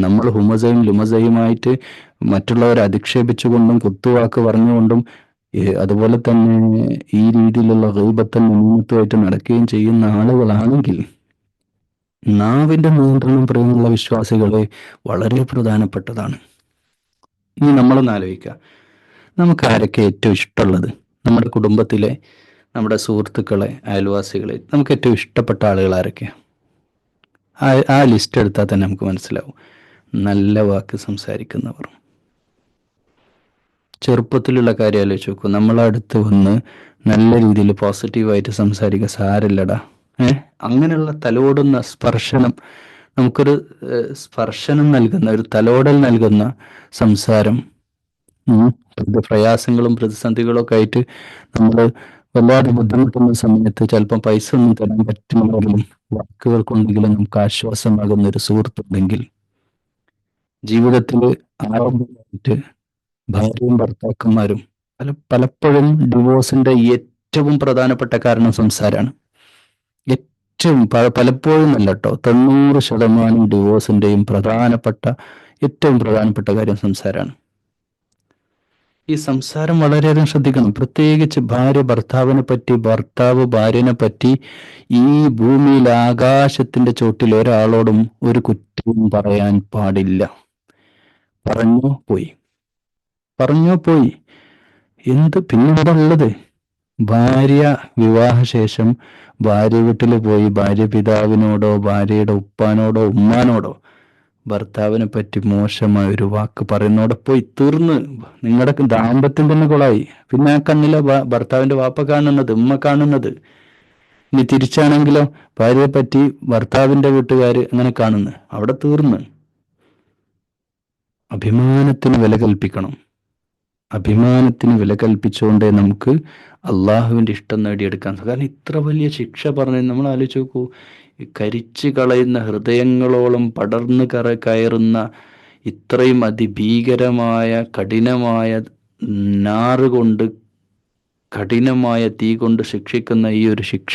നമ്മൾ ഹുമസയും ലുമസയുമായിട്ട് മറ്റുള്ളവരെ അധിക്ഷേപിച്ചുകൊണ്ടും കുത്തുവാക്ക് പറഞ്ഞുകൊണ്ടും അതുപോലെ തന്നെ ഈ രീതിയിലുള്ള ഗീബത്തും നമീമത്തുമായിട്ട് നടക്കുകയും ചെയ്യുന്ന ആളുകളാണെങ്കിൽ നാവിന്റെ നിയന്ത്രണം പ്രിയമുള്ള വിശ്വാസികളെ വളരെ പ്രധാനപ്പെട്ടതാണ്. ഇനി നമ്മളൊന്ന് ആലോചിക്കുക, നമുക്ക് ആരൊക്കെ ഏറ്റവും ഇഷ്ടമുള്ളത്? നമ്മുടെ കുടുംബത്തിലെ, നമ്മുടെ സുഹൃത്തുക്കളെ, അയൽവാസികളെ, നമുക്ക് ഏറ്റവും ഇഷ്ടപ്പെട്ട ആളുകൾ ആരൊക്കെയാണ്? ആ ലിസ്റ്റ് എടുത്താൽ തന്നെ നമുക്ക് മനസ്സിലാവും. നല്ല വാക്ക് സംസാരിക്കുന്നവർ. ചെറുപ്പത്തിലുള്ള കാര്യം ആലോചിച്ച് നോക്കും. നമ്മളടുത്ത് വന്ന് നല്ല രീതിയിൽ പോസിറ്റീവായിട്ട് സംസാരിക്കുക, സാരില്ലടാ, അങ്ങനെയുള്ള തലോടുന്ന സ്പർശനം, നമുക്കൊരു സ്പർശനം നൽകുന്ന, ഒരു തലോടൽ നൽകുന്ന സംസാരം. പ്രയാസങ്ങളും പ്രതിസന്ധികളും ഒക്കെ ആയിട്ട് നമ്മൾ വല്ലാതെ ബുദ്ധിമുട്ടുന്ന സമയത്ത് ചിലപ്പം പൈസ ഒന്നും തരാൻ പറ്റുന്നവരിലും വാക്കുകൾ കൊണ്ടെങ്കിലും നമുക്ക് ആശ്വാസമാകുന്ന ഒരു സുഹൃത്തുണ്ടെങ്കിൽ ജീവിതത്തിൽ ആരംഭമായിട്ട് ഭാര്യയും ഭർത്താക്കന്മാരും പലപ്പോഴും ഡിവോഴ്സിന്റെ ഏറ്റവും പ്രധാനപ്പെട്ട കാരണം സംസാരമാണ്. ഏറ്റവും പലപ്പോഴും അല്ല കേട്ടോ, 90% ഡിവോഴ്സിന്റെയും ഏറ്റവും പ്രധാനപ്പെട്ട കാര്യം സംസാരമാണ്. ഈ സംസാരം വളരെയധികം ശ്രദ്ധിക്കണം. പ്രത്യേകിച്ച് ഭാര്യ ഭർത്താവിനെ പറ്റി, ഭർത്താവ് ഭാര്യനെ പറ്റി ഈ ഭൂമിയിൽ ആകാശത്തിന്റെ ചോട്ടിൽ ഒരാളോടും ഒരു കുറ്റവും പറയാൻ പാടില്ല. പറഞ്ഞോ പോയി. എന്ത് പിന്നെന്താ ഉള്ളത്? ഭാര്യ വിവാഹശേഷം ഭാര്യ വീട്ടിൽ പോയി ഭാര്യ പിതാവിനോടോ ഭാര്യയുടെ ഉപ്പാനോടോ ഉമ്മാനോടോ ഭർത്താവിനെ പറ്റി മോശമായ ഒരു വാക്ക് പറയുന്നോടെ പോയി തീർന്ന്. നിങ്ങളുടെ ദാമ്പത്യം തന്നെ കൊളായി. പിന്നെ ആ കണ്ണിലെ ഭർത്താവിന്റെ വാപ്പ കാണുന്നത്, ഉമ്മ കാണുന്നത്. ഇനി തിരിച്ചാണെങ്കിലോ ഭാര്യയെ പറ്റി ഭർത്താവിന്റെ വീട്ടുകാര് അങ്ങനെ കാണുന്നു, അവിടെ തീർന്ന്. അഭിമാനത്തിന് വില കൽപ്പിക്കണം. അഭിമാനത്തിന് വില കൽപ്പിച്ചുകൊണ്ടേ നമുക്ക് അള്ളാഹുവിന്റെ ഇഷ്ടം നേടിയെടുക്കാൻ. കാരണം ഇത്ര വലിയ ശിക്ഷ പറഞ്ഞു നമ്മൾ ആലോചിച്ച് നോക്കൂ. കരിച്ചു കളയുന്ന ഹൃദയങ്ങളോളം പടർന്നു കയറുന്ന ഇത്രയും അതിഭീകരമായ കഠിനമായ നാറുകൊണ്ട് കഠിനമായ തീ കൊണ്ട് ശിക്ഷിക്കുന്ന ഈ ഒരു ശിക്ഷ,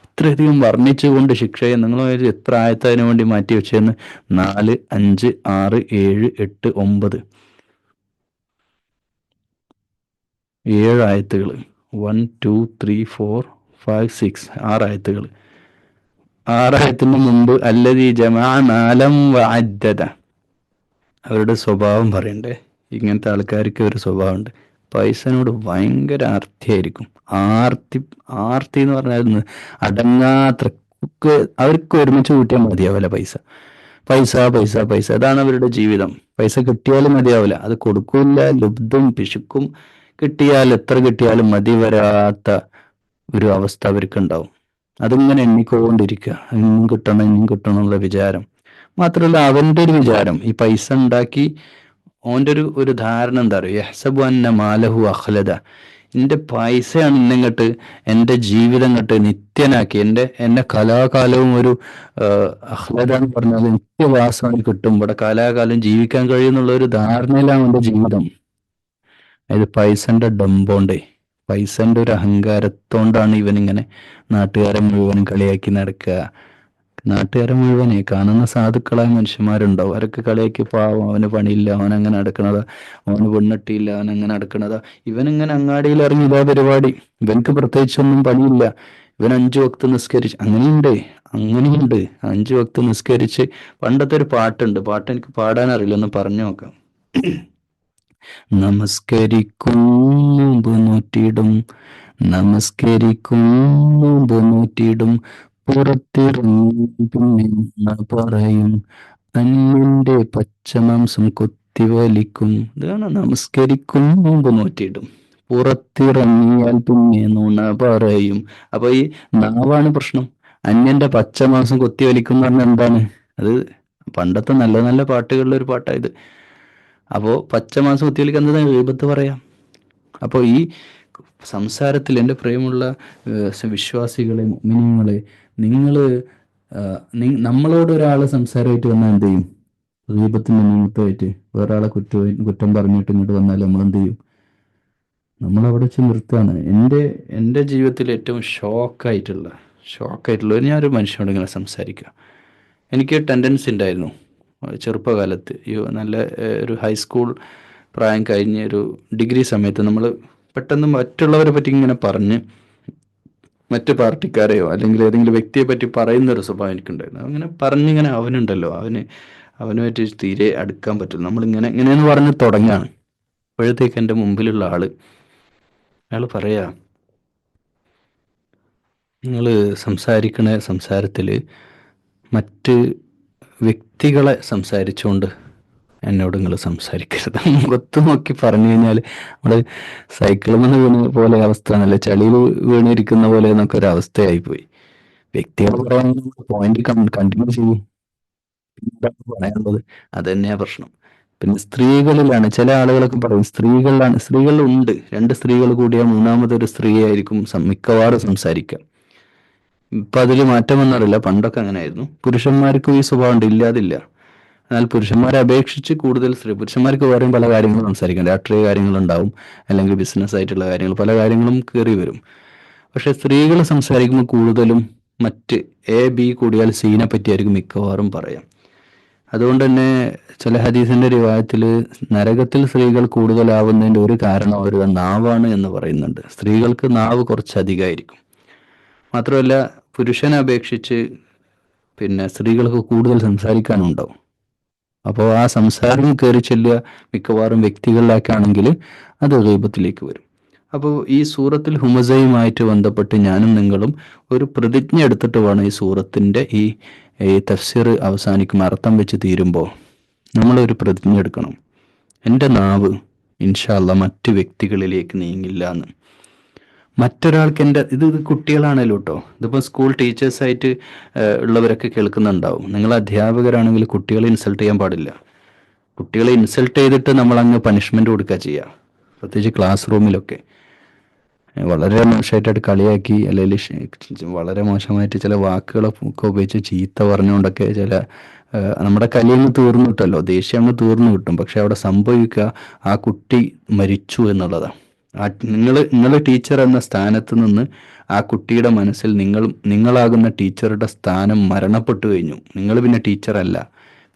ഇത്രയധികം വർണ്ണിച്ചുകൊണ്ട് ശിക്ഷയെ നിങ്ങൾ എത്ര ആയത്തതിനു വേണ്ടി മാറ്റി വെച്ചതെന്ന്. 4, 5, 6, 7, 8, 9, 7 ആയത്തുകൾ. 1, 2, 3, 4, 5, 6, 6 ആയത്തുകൾ. 6 ആയത്തിന് മുമ്പ് അല്ലദീ ജമഅ മാലൻ വഅദ്ദദ. അവരുടെ സ്വഭാവം പറയണ്ടേ. ഇങ്ങനത്തെ ആൾക്കാർക്ക് ഒരു സ്വഭാവമുണ്ട്, പൈസനോട് ഭയങ്കര ആർത്തിയായിരിക്കും. ആർത്തി എന്ന് പറഞ്ഞാൽ അടങ്ങാത്ര. അവർക്ക് ഒരുമിച്ച് കൂട്ടിയാൽ മതിയാവില്ല പൈസ. പൈസ പൈസ പൈസ, അതാണ് അവരുടെ ജീവിതം. പൈസ കിട്ടിയാലും മതിയാവില്ല, അത് കൊടുക്കൂല. ലുബ്ധും പിശുക്കും. കിട്ടിയാൽ എത്ര കിട്ടിയാലും മതി വരാത്ത ഒരു അവസ്ഥ അവർക്ക് ഉണ്ടാവും. അതിങ്ങനെ എണ്ണിക്കൊണ്ടിരിക്കുക, ഇന്നും കിട്ടണം ഇന്നും കിട്ടണം എന്നുള്ള വിചാരം. മാത്രമല്ല അവന്റെ ഒരു വിചാരം, ഈ പൈസ ഉണ്ടാക്കി ഓൻ്റെ ഒരു ധാരണ എന്താ പറയുക, യഹ്സബു അന്ന മാലഹു അഖ്ലദ. എൻ്റെ പൈസയാണ് ഇന്നങ്ങട്ട് എൻ്റെ ജീവിതം കട്ട് നിത്യനാക്കി, എന്നെ കലാകാലവും ഒരു അഖ്ലദ എന്ന് പറഞ്ഞാൽ നിത്യവാസമാണ് കിട്ടും, ഇവിടെ കാലാകാലം ജീവിക്കാൻ കഴിയുന്നുള്ള ഒരു ധാരണയിലാണ് എൻ്റെ ജീവിതം. അതായത് പൈസന്റെ ഡംബോണ്ടേ, പൈസന്റെ ഒരു അഹങ്കാരത്തോണ്ടാണ് ഇവനിങ്ങനെ നാട്ടുകാരെ മുഴുവനും കളിയാക്കി നടക്കുക. നാട്ടുകാരെ മുഴുവനെ കാണുന്ന സാധുക്കളായ മനുഷ്യന്മാരുണ്ടാവും, അവരൊക്കെ കളിയാക്കി പാവം, അവന് പണിയില്ല, അവൻ അങ്ങനെ നടക്കണതാ, അവന് പെണ്ണിട്ടിയില്ല, അവൻ അങ്ങനെ നടക്കണതാ, ഇവനിങ്ങനെ അങ്ങാടിയിൽ ഇറങ്ങി ഇതാ പരിപാടി, ഇവനക്ക് പ്രത്യേകിച്ചൊന്നും പണിയില്ല, ഇവൻ 5 വക്ത് നിസ്കരിച്ച്. അങ്ങനെയുണ്ട്. 5 വക്ത് നിസ്കരിച്ച്. പണ്ടത്തെ ഒരു പാട്ടുണ്ട്, പാട്ട് എനിക്ക് പാടാൻ അറിയില്ല, ഒന്ന് പറഞ്ഞു നോക്കാം. നമസ്കരിക്കും നോമ്പ് നോറ്റിടും, നമസ്കരിക്കും നോമ്പ് നോറ്റിടും, പുറത്തിറങ്ങി പിന്നെ പറയും, അന്യന്റെ പച്ചമാംസം കൊത്തിവലിക്കും. ഇതാണ് നമസ്കരിക്കും നോമ്പ് നോറ്റിടും, പുറത്തിറങ്ങിയാൽ പിന്നെ നുണ പറയും. അപ്പൊ ഈ നാവാണ് പ്രശ്നം. അന്യന്റെ പച്ചമാംസം കൊത്തിവലിക്കും എന്ന് പറഞ്ഞാൽ എന്താണ്? അത് പണ്ടത്തെ നല്ല നല്ല പാട്ടുകളിലെ ഒരു പാട്ടായത്. അപ്പോൾ പച്ചമാംസം കുത്തിവലിക്ക് എന്താ ഗീബത്ത് പറയാം. അപ്പോൾ ഈ സംസാരത്തിൽ എൻ്റെ പ്രിയമുള്ള വിശ്വാസികളെ, മുഅ്മിനീങ്ങളെ, നിങ്ങൾ നമ്മളോട് ഒരാൾ സംസാരമായിട്ട് വന്നാൽ എന്ത് ചെയ്യും? ഗീബത്തിന് നിമിത്തമായിട്ട് വേറൊരാളെ കുറ്റം പറഞ്ഞിട്ട് ഇങ്ങോട്ട് വന്നാൽ നമ്മൾ എന്ത് ചെയ്യും? നമ്മളവിടെ വെച്ച് നിർത്തുകയാണ്. എൻ്റെ ജീവിതത്തിൽ ഏറ്റവും ഷോക്കായിട്ടുള്ള ഞാനൊരു മനുഷ്യനോട് ഇങ്ങനെ സംസാരിക്കുക. എനിക്ക് ടെൻഡൻസി ഉണ്ടായിരുന്നു ചെറുപ്പകാലത്ത്, നല്ല ഒരു ഹൈസ്കൂൾ പ്രായം കഴിഞ്ഞ് ഒരു ഡിഗ്രി സമയത്ത് നമ്മൾ പെട്ടെന്ന് മറ്റുള്ളവരെ പറ്റി ഇങ്ങനെ പറഞ്ഞ് മറ്റു പാർട്ടിക്കാരെയോ അല്ലെങ്കിൽ ഏതെങ്കിലും വ്യക്തിയെ പറ്റി പറയുന്നൊരു സ്വഭാവം എനിക്കുണ്ടായിരുന്നു. അങ്ങനെ പറഞ്ഞിങ്ങനെ അവനുണ്ടല്ലോ, അവനുമായിട്ട് തീരെ അടുക്കാൻ പറ്റില്ല, ഇങ്ങനെയെന്ന് പറഞ്ഞ് തുടങ്ങുകയാണ്. അപ്പോഴത്തേക്ക് എൻ്റെ മുമ്പിലുള്ള അയാൾ പറയാ, നിങ്ങൾ സംസാരിക്കണ സംസാരത്തിൽ മറ്റ് വ്യക്തികളെ സംസാരിച്ചുകൊണ്ട് എന്നോട് നിങ്ങൾ സംസാരിക്കരുത്. മുഖത്ത് നോക്കി പറഞ്ഞു കഴിഞ്ഞാൽ നമ്മൾ സൈക്കിളിൽ നിന്ന് വീണ പോലെ അവസ്ഥ എന്നല്ല, ചളിയിൽ വീണിരിക്കുന്ന പോലെ എന്നൊക്കെ ഒരു അവസ്ഥയായിപ്പോയി. വ്യക്തികൾ പറയാൻ പോയിന്റ് കണ്ടിന്യൂ ചെയ്യും. പറയാനുള്ളത് അത് തന്നെയാ പ്രശ്നം. പിന്നെ സ്ത്രീകളിലാണ് ചില ആളുകളൊക്കെ പറയും, സ്ത്രീകളിലുണ്ട് 2 സ്ത്രീകൾ കൂടിയാൽ മൂന്നാമതൊരു സ്ത്രീ ആയിരിക്കും മിക്കവാറും സംസാരിക്കുക. ഇപ്പൊ അതിൽ മാറ്റം വന്നറിയില്ല, പണ്ടൊക്കെ അങ്ങനെ ആയിരുന്നു. പുരുഷന്മാർക്കും ഈ സ്വഭാവം ഉണ്ട്, ഇല്ലാതില്ല. എന്നാൽ പുരുഷന്മാരെ അപേക്ഷിച്ച് കൂടുതൽ പുരുഷന്മാർക്ക് വേറെയും പല കാര്യങ്ങളും സംസാരിക്കാം, രാഷ്ട്രീയ കാര്യങ്ങളുണ്ടാവും, അല്ലെങ്കിൽ ബിസിനസ് ആയിട്ടുള്ള കാര്യങ്ങൾ, പല കാര്യങ്ങളും കയറി വരും. പക്ഷെ സ്ത്രീകൾ സംസാരിക്കുമ്പോൾ കൂടുതലും മറ്റ് ബി കൂടിയാൽ സീനെ പറ്റിയായിരിക്കും മിക്കവാറും പറയാം. അതുകൊണ്ട് തന്നെ ചില ഹദീസിന്റെ റിവായത്തിൽ നരകത്തിൽ സ്ത്രീകൾ കൂടുതലാവുന്നതിന്റെ ഒരു കാരണം അവരുടെ നാവാണ് എന്ന് പറയുന്നുണ്ട്. സ്ത്രീകൾക്ക് നാവ് കുറച്ചധികമായിരിക്കും. മാത്രമല്ല പുരുഷനെ അപേക്ഷിച്ച് പിന്നെ സ്ത്രീകൾക്ക് കൂടുതൽ സംസാരിക്കാനുണ്ടാവും. അപ്പോൾ ആ സംസാരം കയറി ചെല്ലുക മിക്കവാറും വ്യക്തികളിലേക്കാണെങ്കിൽ അത് ഗീബത്തിലേക്ക് വരും. അപ്പോൾ ഈ സൂറത്തുൽ ഹുമസയുമായിട്ട് ബന്ധപ്പെട്ട് ഞാനും നിങ്ങളും ഒരു പ്രതിജ്ഞ എടുത്തിട്ട് വേണം ഈ സൂറത്തിൻ്റെ ഈ തഫ്സീർ അവസാനിക്കും അർത്ഥം വെച്ച് തീരുമ്പോൾ നമ്മളൊരു പ്രതിജ്ഞ എടുക്കണം. എൻ്റെ നാവ് ഇൻഷാ അല്ലാ മറ്റു വ്യക്തികളിലേക്ക് നീങ്ങില്ല എന്ന്. മറ്റൊരാൾക്ക് ഇത് കുട്ടികളാണല്ലോ കേട്ടോ, ഇതിപ്പോൾ സ്കൂൾ ടീച്ചേഴ്സായിട്ട് ഉള്ളവരൊക്കെ കേൾക്കുന്നുണ്ടാവും. നിങ്ങൾ അധ്യാപകരാണെങ്കിൽ കുട്ടികളെ ഇൻസൾട്ട് ചെയ്യാൻ പാടില്ല. കുട്ടികളെ ഇൻസൾട്ട് ചെയ്തിട്ട് നമ്മളങ്ങ് പണിഷ്മെൻറ്റ് കൊടുക്കുക ചെയ്യുക, പ്രത്യേകിച്ച് ക്ലാസ് റൂമിലൊക്കെ. വളരെ മോശമായിട്ടായിട്ട് കളിയാക്കി അല്ലെങ്കിൽ വളരെ മോശമായിട്ട് ചില വാക്കുകളൊക്കെ ഉപയോഗിച്ച് ചീത്ത പറഞ്ഞുകൊണ്ടൊക്കെ നമ്മുടെ കലി അങ്ങ് തീർന്നു കിട്ടുമല്ലോ, ദേഷ്യം അങ്ങ് തീർന്നു കിട്ടും. പക്ഷെ അവിടെ സംഭവിക്കുക ആ കുട്ടി മരിച്ചു എന്നുള്ളതാണ്. നിങ്ങൾ ടീച്ചർ എന്ന സ്ഥാനത്ത് നിന്ന് ആ കുട്ടിയുടെ മനസ്സിൽ നിങ്ങളാകുന്ന ടീച്ചറുടെ സ്ഥാനം മരണപ്പെട്ടു കഴിഞ്ഞു. നിങ്ങൾ പിന്നെ ടീച്ചറല്ല.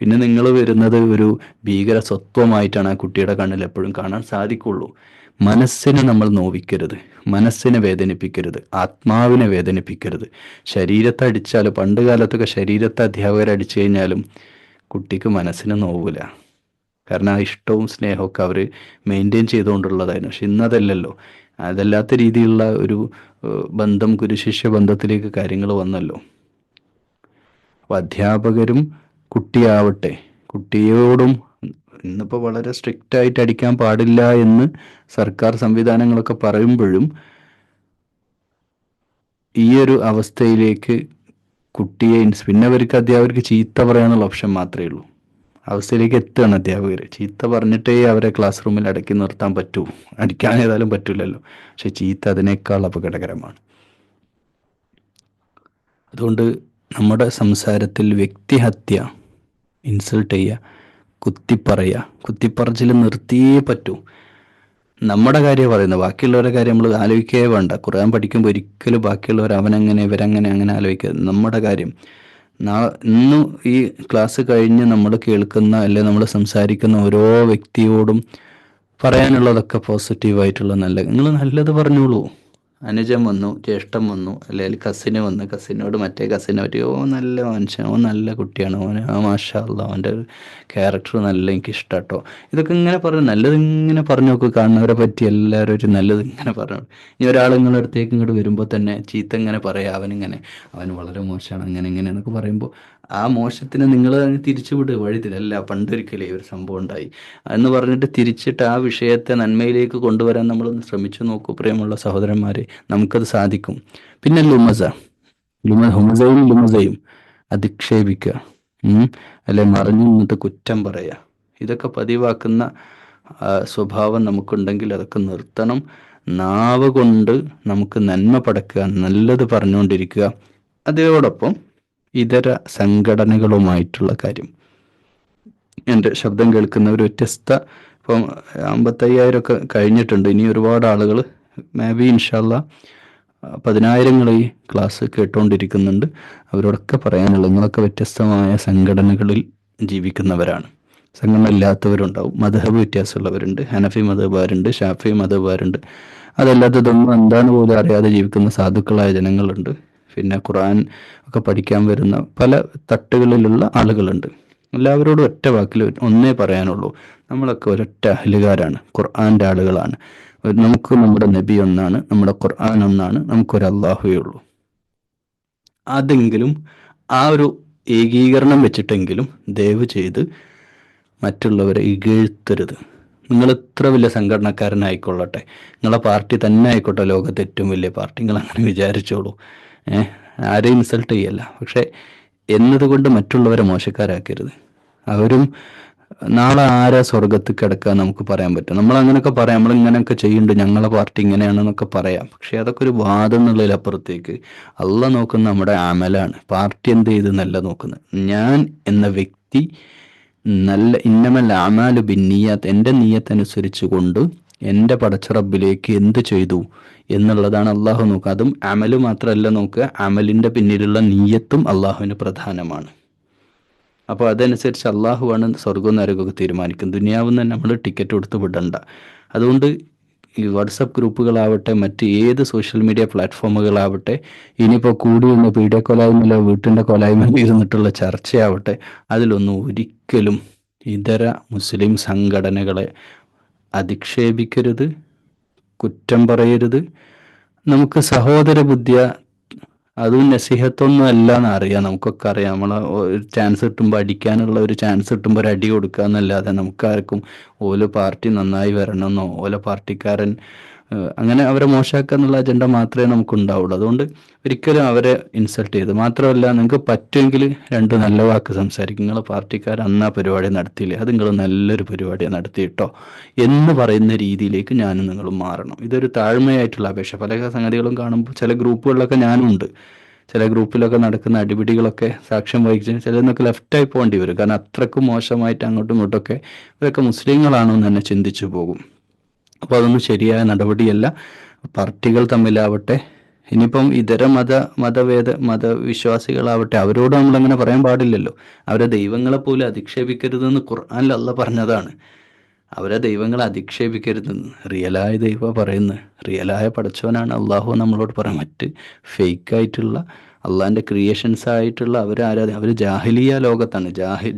പിന്നെ നിങ്ങൾ വരുന്നത് ഒരു ഭീകര സ്വത്വമായിട്ടാണ് ആ കുട്ടിയുടെ കണ്ണിൽ എപ്പോഴും കാണാൻ സാധിക്കുള്ളൂ. മനസ്സിനെ നമ്മൾ നോവിക്കരുത്, മനസ്സിനെ വേദനിപ്പിക്കരുത്, ആത്മാവിനെ വേദനിപ്പിക്കരുത്. ശരീരത്തെ അടിച്ചാൽ, പണ്ട് കാലത്തൊക്കെ ശരീരത്തെ അധ്യാപകരെ അടിച്ചു കഴിഞ്ഞാലും കുട്ടിക്ക് മനസ്സിന് നോവില്ല. കാരണം ആ ഇഷ്ടവും സ്നേഹമൊക്കെ അവർ മെയിൻറ്റെയിൻ ചെയ്തുകൊണ്ടുള്ളതായിരുന്നു. പക്ഷെ ഇന്നതല്ലല്ലോ. അതല്ലാത്ത രീതിയിലുള്ള ഒരു ബന്ധം, ഗുരുശിഷ്യ ബന്ധത്തിലേക്ക് കാര്യങ്ങൾ വന്നല്ലോ. അപ്പോൾ അധ്യാപകരും കുട്ടിയാവട്ടെ, കുട്ടിയോടും ഇന്നിപ്പോൾ വളരെ സ്ട്രിക്റ്റ് ആയിട്ട് അടിക്കാൻ പാടില്ല എന്ന് സർക്കാർ സംവിധാനങ്ങളൊക്കെ പറയുമ്പോഴും ഈ ഒരു അവസ്ഥയിലേക്ക് കുട്ടിയെ പിന്നെ അധ്യാപകർക്ക് ചീത്ത പറയാനുള്ള ഓപ്ഷൻ മാത്രമേ ഉള്ളൂ. അവസ്ഥയിലേക്ക് എത്തുകയാണ് അധ്യാപകർ. ചീത്ത പറഞ്ഞിട്ടേ അവരെ ക്ലാസ് റൂമിൽ അടക്കി നിർത്താൻ പറ്റൂ. അടിക്കാൻ ഏതായാലും പറ്റില്ലല്ലോ. പക്ഷെ ചീത്ത അതിനേക്കാൾ അപകടകരമാണ്. അതുകൊണ്ട് നമ്മുടെ സംസാരത്തിൽ വ്യക്തിഹത്യ, ഇൻസൾട്ട് ചെയ്യുക, കുത്തിപ്പറച്ചിൽ നിർത്തിയേ പറ്റൂ. നമ്മുടെ കാര്യം പറയുന്നത്, ബാക്കിയുള്ളവരുടെ കാര്യം നമ്മൾ ആലോചിക്കുകയേ വേണ്ട. ഖുർആൻ പഠിക്കുമ്പോൾ ഒരിക്കലും ബാക്കിയുള്ളവർ അവനങ്ങനെ ഇവരങ്ങനെ അങ്ങനെ ആലോചിക്കുക. നമ്മുടെ കാര്യം ഇന്ന് ഈ ക്ലാസ് കഴിഞ്ഞ് നമ്മൾ കേൾക്കുന്ന അല്ലെങ്കിൽ നമ്മൾ സംസാരിക്കുന്ന ഓരോ വ്യക്തിയോടും പറയാനുള്ളതൊക്കെ പോസിറ്റീവായിട്ടുള്ള നിങ്ങൾ നല്ലത് പറഞ്ഞോളൂ. അനുജൻ വന്നു, ജ്യേഷ്ഠൻ വന്നു, അല്ലെങ്കിൽ കസിന് വന്നു, കസിനോട് മറ്റേ കസിനെ പറ്റി നല്ല മനുഷ്യൻ, നല്ല കുട്ടിയാണ്, മാഷാ അല്ലാ അവൻ്റെ ക്യാരക്ടർ നല്ല എനിക്ക് ഇഷ്ടാട്ടോ, ഇതൊക്കെ ഇങ്ങനെ പറഞ്ഞു, നല്ലത് ഇങ്ങനെ പറഞ്ഞു നോക്കുക. കാണുന്നവരെ പറ്റി എല്ലാവരും ഒരു നല്ലത് ഇങ്ങനെ പറഞ്ഞു. ഇനി ഒരാൾ നിങ്ങളുടെ അടുത്തേക്ക് ഇങ്ങോട്ട് വരുമ്പോൾ തന്നെ ചീത്ത ഇങ്ങനെ പറയാം, അവൻ വളരെ മോശമാണ് അങ്ങനെ ഇങ്ങനെ എന്നൊക്കെ പറയുമ്പോൾ ആ മോശത്തിന് നിങ്ങൾ തിരിച്ചു വിടുക. വഴിതിലല്ല, പണ്ടൊരിക്കലേ ഒരു സംഭവം ഉണ്ടായി എന്ന് പറഞ്ഞിട്ട് തിരിച്ചിട്ട് ആ വിഷയത്തെ നന്മയിലേക്ക് കൊണ്ടുവരാൻ നമ്മളൊന്ന് ശ്രമിച്ചു നോക്കൂ പ്രിയമുള്ള സഹോദരന്മാരെ, നമുക്കത് സാധിക്കും. പിന്നെ ഹുമസയും അധിക്ഷേപിക്കുക, അല്ലെ മറിഞ്ഞു നിന്നിട്ട് കുറ്റം പറയുക, ഇതൊക്കെ പതിവാക്കുന്ന സ്വഭാവം നമുക്കുണ്ടെങ്കിൽ അതൊക്കെ നിർത്തണം. നാവ് കൊണ്ട് നമുക്ക് നന്മ പടക്കുക, നല്ലത് പറഞ്ഞുകൊണ്ടിരിക്കുക. അതോടൊപ്പം ഇതര സംഘടനകളുമായിട്ടുള്ള കാര്യം. എൻ്റെ ശബ്ദം കേൾക്കുന്നവർ ഇപ്പം 55,000 ഒക്കെ കഴിഞ്ഞിട്ടുണ്ട്. ഇനി ഒരുപാട് ആളുകൾ ഇൻഷാല്ലാ 10,000 ഈ ക്ലാസ് കേട്ടുകൊണ്ടിരിക്കുന്നുണ്ട്. അവരോടൊക്കെ പറയാനുള്ളത്, നിങ്ങളൊക്കെ വ്യത്യസ്തമായ സംഘടനകളിൽ ജീവിക്കുന്നവരാണ്. സംഘടന ഇല്ലാത്തവരുണ്ടാവും, മദ്ഹബ് വ്യത്യാസമുള്ളവരുണ്ട്, ഹനഫി മദ്ഹബുകാരുണ്ട്, ഷാഫി മദ്ഹബുകാരുണ്ട്. അതല്ലാത്തതൊന്നും എന്താന്ന് പോലും അറിയാതെ ജീവിക്കുന്ന സാധുക്കളായ ജനങ്ങളുണ്ട്. പിന്നെ ഖുർആൻ ഒക്കെ പഠിക്കാൻ വരുന്ന പല തട്ടുകളിലുള്ള ആളുകളുണ്ട്. എല്ലാവരോടും ഒറ്റ വാക്കിൽ ഒന്നേ പറയാനുള്ളൂ, നമ്മളൊക്കെ ഒരൊറ്റ അഹ്ലുകാരാണ്, ഖുർആൻ്റെ ആളുകളാണ്. നമുക്ക് നമ്മുടെ നബി ഒന്നാണ്, നമ്മുടെ ഖുർആൻ ഒന്നാണ്, നമുക്കൊരു അള്ളാഹുവേ ഉള്ളൂ. അതെങ്കിലും ആ ഒരു ഏകീകരണം വെച്ചിട്ടെങ്കിലും ദയവ് ചെയ്ത് മറ്റുള്ളവരെ ഇകഴ്ത്തരുത്. നിങ്ങൾ എത്ര വലിയ സംഘടനക്കാരനായിക്കൊള്ളട്ടെ, നിങ്ങളെ പാർട്ടി തന്നെ ആയിക്കോട്ടെ ലോകത്തെ ഏറ്റവും വലിയ പാർട്ടി, നിങ്ങൾ അങ്ങനെ വിചാരിച്ചോളൂ. ആരെയും ഇൻസൾട്ട് ചെയ്യല്ല. പക്ഷെ എന്നതുകൊണ്ട് മറ്റുള്ളവരെ മോശക്കാരാക്കരുത്. അവരും നാളെ ആരാ സ്വർഗത്തിൽ കിടക്കുക നമുക്ക് പറയാൻ പറ്റും. നമ്മൾ അങ്ങനെയൊക്കെ പറയാം, നമ്മൾ ഇങ്ങനെയൊക്കെ ചെയ്യുന്നുണ്ട്, ഞങ്ങളെ പാർട്ടി ഇങ്ങനെയാണെന്നൊക്കെ പറയാം. പക്ഷെ അതൊക്കെ ഒരു വാദം എന്നുള്ളതിലപ്പുറത്തേക്ക് അള്ളാഹ് നോക്കുന്ന നമ്മുടെ അമലാണ്. പാർട്ടി എന്ത് ചെയ്ത് നല്ല നോക്കുന്നത്. ഞാൻ എന്ന വ്യക്തി നല്ല ഇന്നമൽ അമാലു ബിന്നിയാത്ത്, എൻ്റെ നീയത്തനുസരിച്ച് കൊണ്ട് എൻ്റെ പടച്ചറബിലേക്ക് എന്ത് ചെയ്തു എന്നുള്ളതാണ് അള്ളാഹു നോക്കുക. അതും അമല് മാത്രമല്ല നോക്കുക, അമലിൻ്റെ പിന്നിലുള്ള നീയത്തും അള്ളാഹുവിന് പ്രധാനമാണ്. അപ്പോൾ അതനുസരിച്ച് അള്ളാഹുവാണ് സ്വർഗവും നരകമൊക്കെ തീരുമാനിക്കുന്നത്. ദുനിയാവിൽ നിന്ന് നമ്മൾ ടിക്കറ്റ് കൊടുത്ത് വിടണ്ട. അതുകൊണ്ട് ഈ വാട്സപ്പ് ഗ്രൂപ്പുകളാവട്ടെ, മറ്റ് ഏത് സോഷ്യൽ മീഡിയ പ്ലാറ്റ്ഫോമുകളാവട്ടെ, ഇനിയിപ്പോൾ കൂടി വന്ന പീഡിയ കൊലായ്മയിലോ വീട്ടിൻ്റെ കൊലായ്മയിലോ ഇരുന്നിട്ടുള്ള ചർച്ചയാവട്ടെ, അതിലൊന്നും ഒരിക്കലും ഇതര മുസ്ലിം സംഘടനകളെ അധിക്ഷേപിക്കരുത്, കുറ്റം പറയരുത്. നമുക്ക് സഹോദര ബുദ്ധിയ അതും നസിഹത്തൊന്നും അല്ല എന്നറിയാം, നമുക്കൊക്കെ അറിയാം. നമ്മളെ ഒരു ചാൻസ് കിട്ടുമ്പോൾ അടിക്കാനുള്ള ഒരു ചാൻസ് കിട്ടുമ്പോൾ ഒരു അടി കൊടുക്കുക എന്നല്ലാതെ നമുക്കാർക്കും ഓല പാർട്ടി നന്നായി വരണമെന്നോ ഓല പാർട്ടിക്കാരൻ അങ്ങനെ അവരെ മോശമാക്കുക എന്നുള്ള അജണ്ട മാത്രമേ നമുക്കുണ്ടാവുള്ളൂ. അതുകൊണ്ട് ഒരിക്കലും അവരെ ഇൻസൾട്ട് ചെയ്ത് മാത്രമല്ല, നിങ്ങൾക്ക് പറ്റുമെങ്കിൽ രണ്ട് നല്ല വാക്ക് സംസാരിക്കും. നിങ്ങളെ പാർട്ടിക്കാർ അന്ന് ആ പരിപാടി നടത്തിയില്ലേ, അത് നിങ്ങൾ നല്ലൊരു പരിപാടിയാണ് നടത്തിയിട്ടോ എന്ന് പറയുന്ന രീതിയിലേക്ക് ഞാനും നിങ്ങളും മാറണം. ഇതൊരു താഴ്മയായിട്ടുള്ള അപേക്ഷ. പല സംഗതികളും കാണുമ്പോൾ ചില ഗ്രൂപ്പുകളിലൊക്കെ ഞാനുണ്ട്, ചില ഗ്രൂപ്പിലൊക്കെ നടക്കുന്ന അടിപിടികളൊക്കെ സാക്ഷ്യം വഹിച്ച് ചിലതിനൊക്കെ ലെഫ്റ്റായി പോകേണ്ടി വരും. കാരണം അത്രക്കും മോശമായിട്ട് അങ്ങോട്ടും ഇങ്ങോട്ടൊക്കെ ഇവരൊക്കെ മുസ്ലിങ്ങളാണോ എന്ന് തന്നെ ചിന്തിച്ചു പോകും. അപ്പോൾ അതൊന്നും ശരിയായ നടപടിയല്ല. പാർട്ടികൾ തമ്മിലാവട്ടെ, ഇനിയിപ്പം ഇതര മതവിശ്വാസികളാവട്ടെ, അവരോട് നമ്മളങ്ങനെ പറയാൻ പാടില്ലല്ലോ. അവരെ ദൈവങ്ങളെ പോലും അധിക്ഷേപിക്കരുതെന്ന് ഖുർആനിൽ അല്ലാഹ് പറഞ്ഞതാണ്. അവരെ ദൈവങ്ങളെ അധിക്ഷേപിക്കരുതെന്ന് റിയലായ ദൈവം പറയുന്നത്. റിയലായ പടച്ചവനാണ് അള്ളാഹു നമ്മളോട് പറയാം. മറ്റ് ഫേക്കായിട്ടുള്ള അള്ളാഹിൻ്റെ ക്രിയേഷൻസ് ആയിട്ടുള്ള അവർ ജാഹിലിയ ലോകത്താണ്,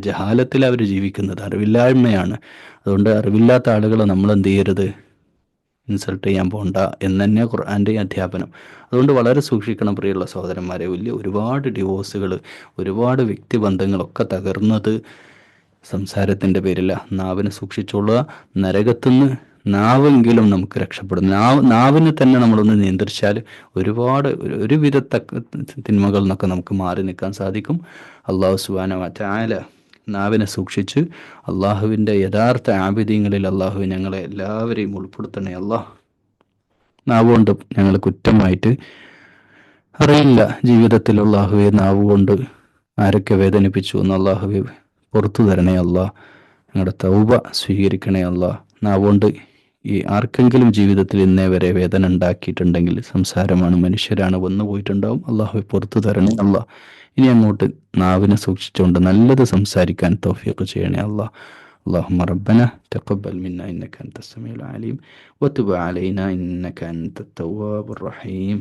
ജഹാലത്തിൽ അവർ ജീവിക്കുന്നത്, അറിവില്ലായ്മയാണ്. അതുകൊണ്ട് അറിവില്ലാത്ത ആളുകളെ നമ്മൾ എന്ത് ചെയ്യരുത്, ഇൻസൾട്ട് ചെയ്യാൻ പോണ്ട എന്ന് തന്നെയാണ് ഖുർആൻ്റെ അധ്യാപനം. അതുകൊണ്ട് വളരെ സൂക്ഷിക്കണം പ്രിയമുള്ള സഹോദരന്മാരെ. ഒരുപാട് ഡിവോഴ്സുകൾ, ഒരുപാട് വ്യക്തിബന്ധങ്ങളൊക്കെ തകർന്നത് സംസാരത്തിൻ്റെ പേരില്ല. നാവിനെ സൂക്ഷിച്ചുകൊള്ളുക. നരകത്തുനിന്ന് നാവെങ്കിലും നമുക്ക് രക്ഷപ്പെടും. നാവിനെ തന്നെ നമ്മളൊന്ന് നിയന്ത്രിച്ചാൽ ഒരുപാട് ഒരുവിധ തിന്മകളിൽ നിന്നൊക്കെ നമുക്ക് മാറി നിൽക്കാൻ സാധിക്കും. അള്ളാഹു സുബ്ഹാനഹു വ തആല നാവിനെ സൂക്ഷിച്ച് അള്ളാഹുവിൻ്റെ യഥാർത്ഥ ആബിദീങ്ങളിൽ അള്ളാഹു ഞങ്ങളെ എല്ലാവരെയും ഉൾപ്പെടുത്തണേ. നാവുകൊണ്ട് ഞങ്ങൾ കുറ്റമായിട്ട് അറിയില്ല ജീവിതത്തിൽ അള്ളാഹുവെ, നാവുകൊണ്ട് ആരൊക്കെ വേദനിപ്പിച്ചു എന്ന് അള്ളാഹുവെ പുറത്തു തരണേ അല്ലാ. ഞങ്ങളുടെ തൗബ സ്വീകരിക്കണേ അല്ലാ. നാവുകൊണ്ട് ആർക്കെങ്കിലും ജീവിതത്തിൽ ഇന്നേ വരെ വേദന ഉണ്ടാക്കിയിട്ടുണ്ടെങ്കിൽ, സംസാരമാണ്, മനുഷ്യരാണ്, വന്നു പോയിട്ടുണ്ടാവും, അള്ളാഹുവെ പുറത്തു തരണേ അല്ലാ. ഇനി അങ്ങോട്ട് നാവിനെ സൂക്ഷിച്ചുകൊണ്ട് നല്ലത് സംസാരിക്കാൻ തൗഫീഖ് ചെയ്യണേ അല്ലാ. اللهم ربنا تقبل منا إنك أنت السميع العليم وتب علينا إنك أنت التواب الرحيم.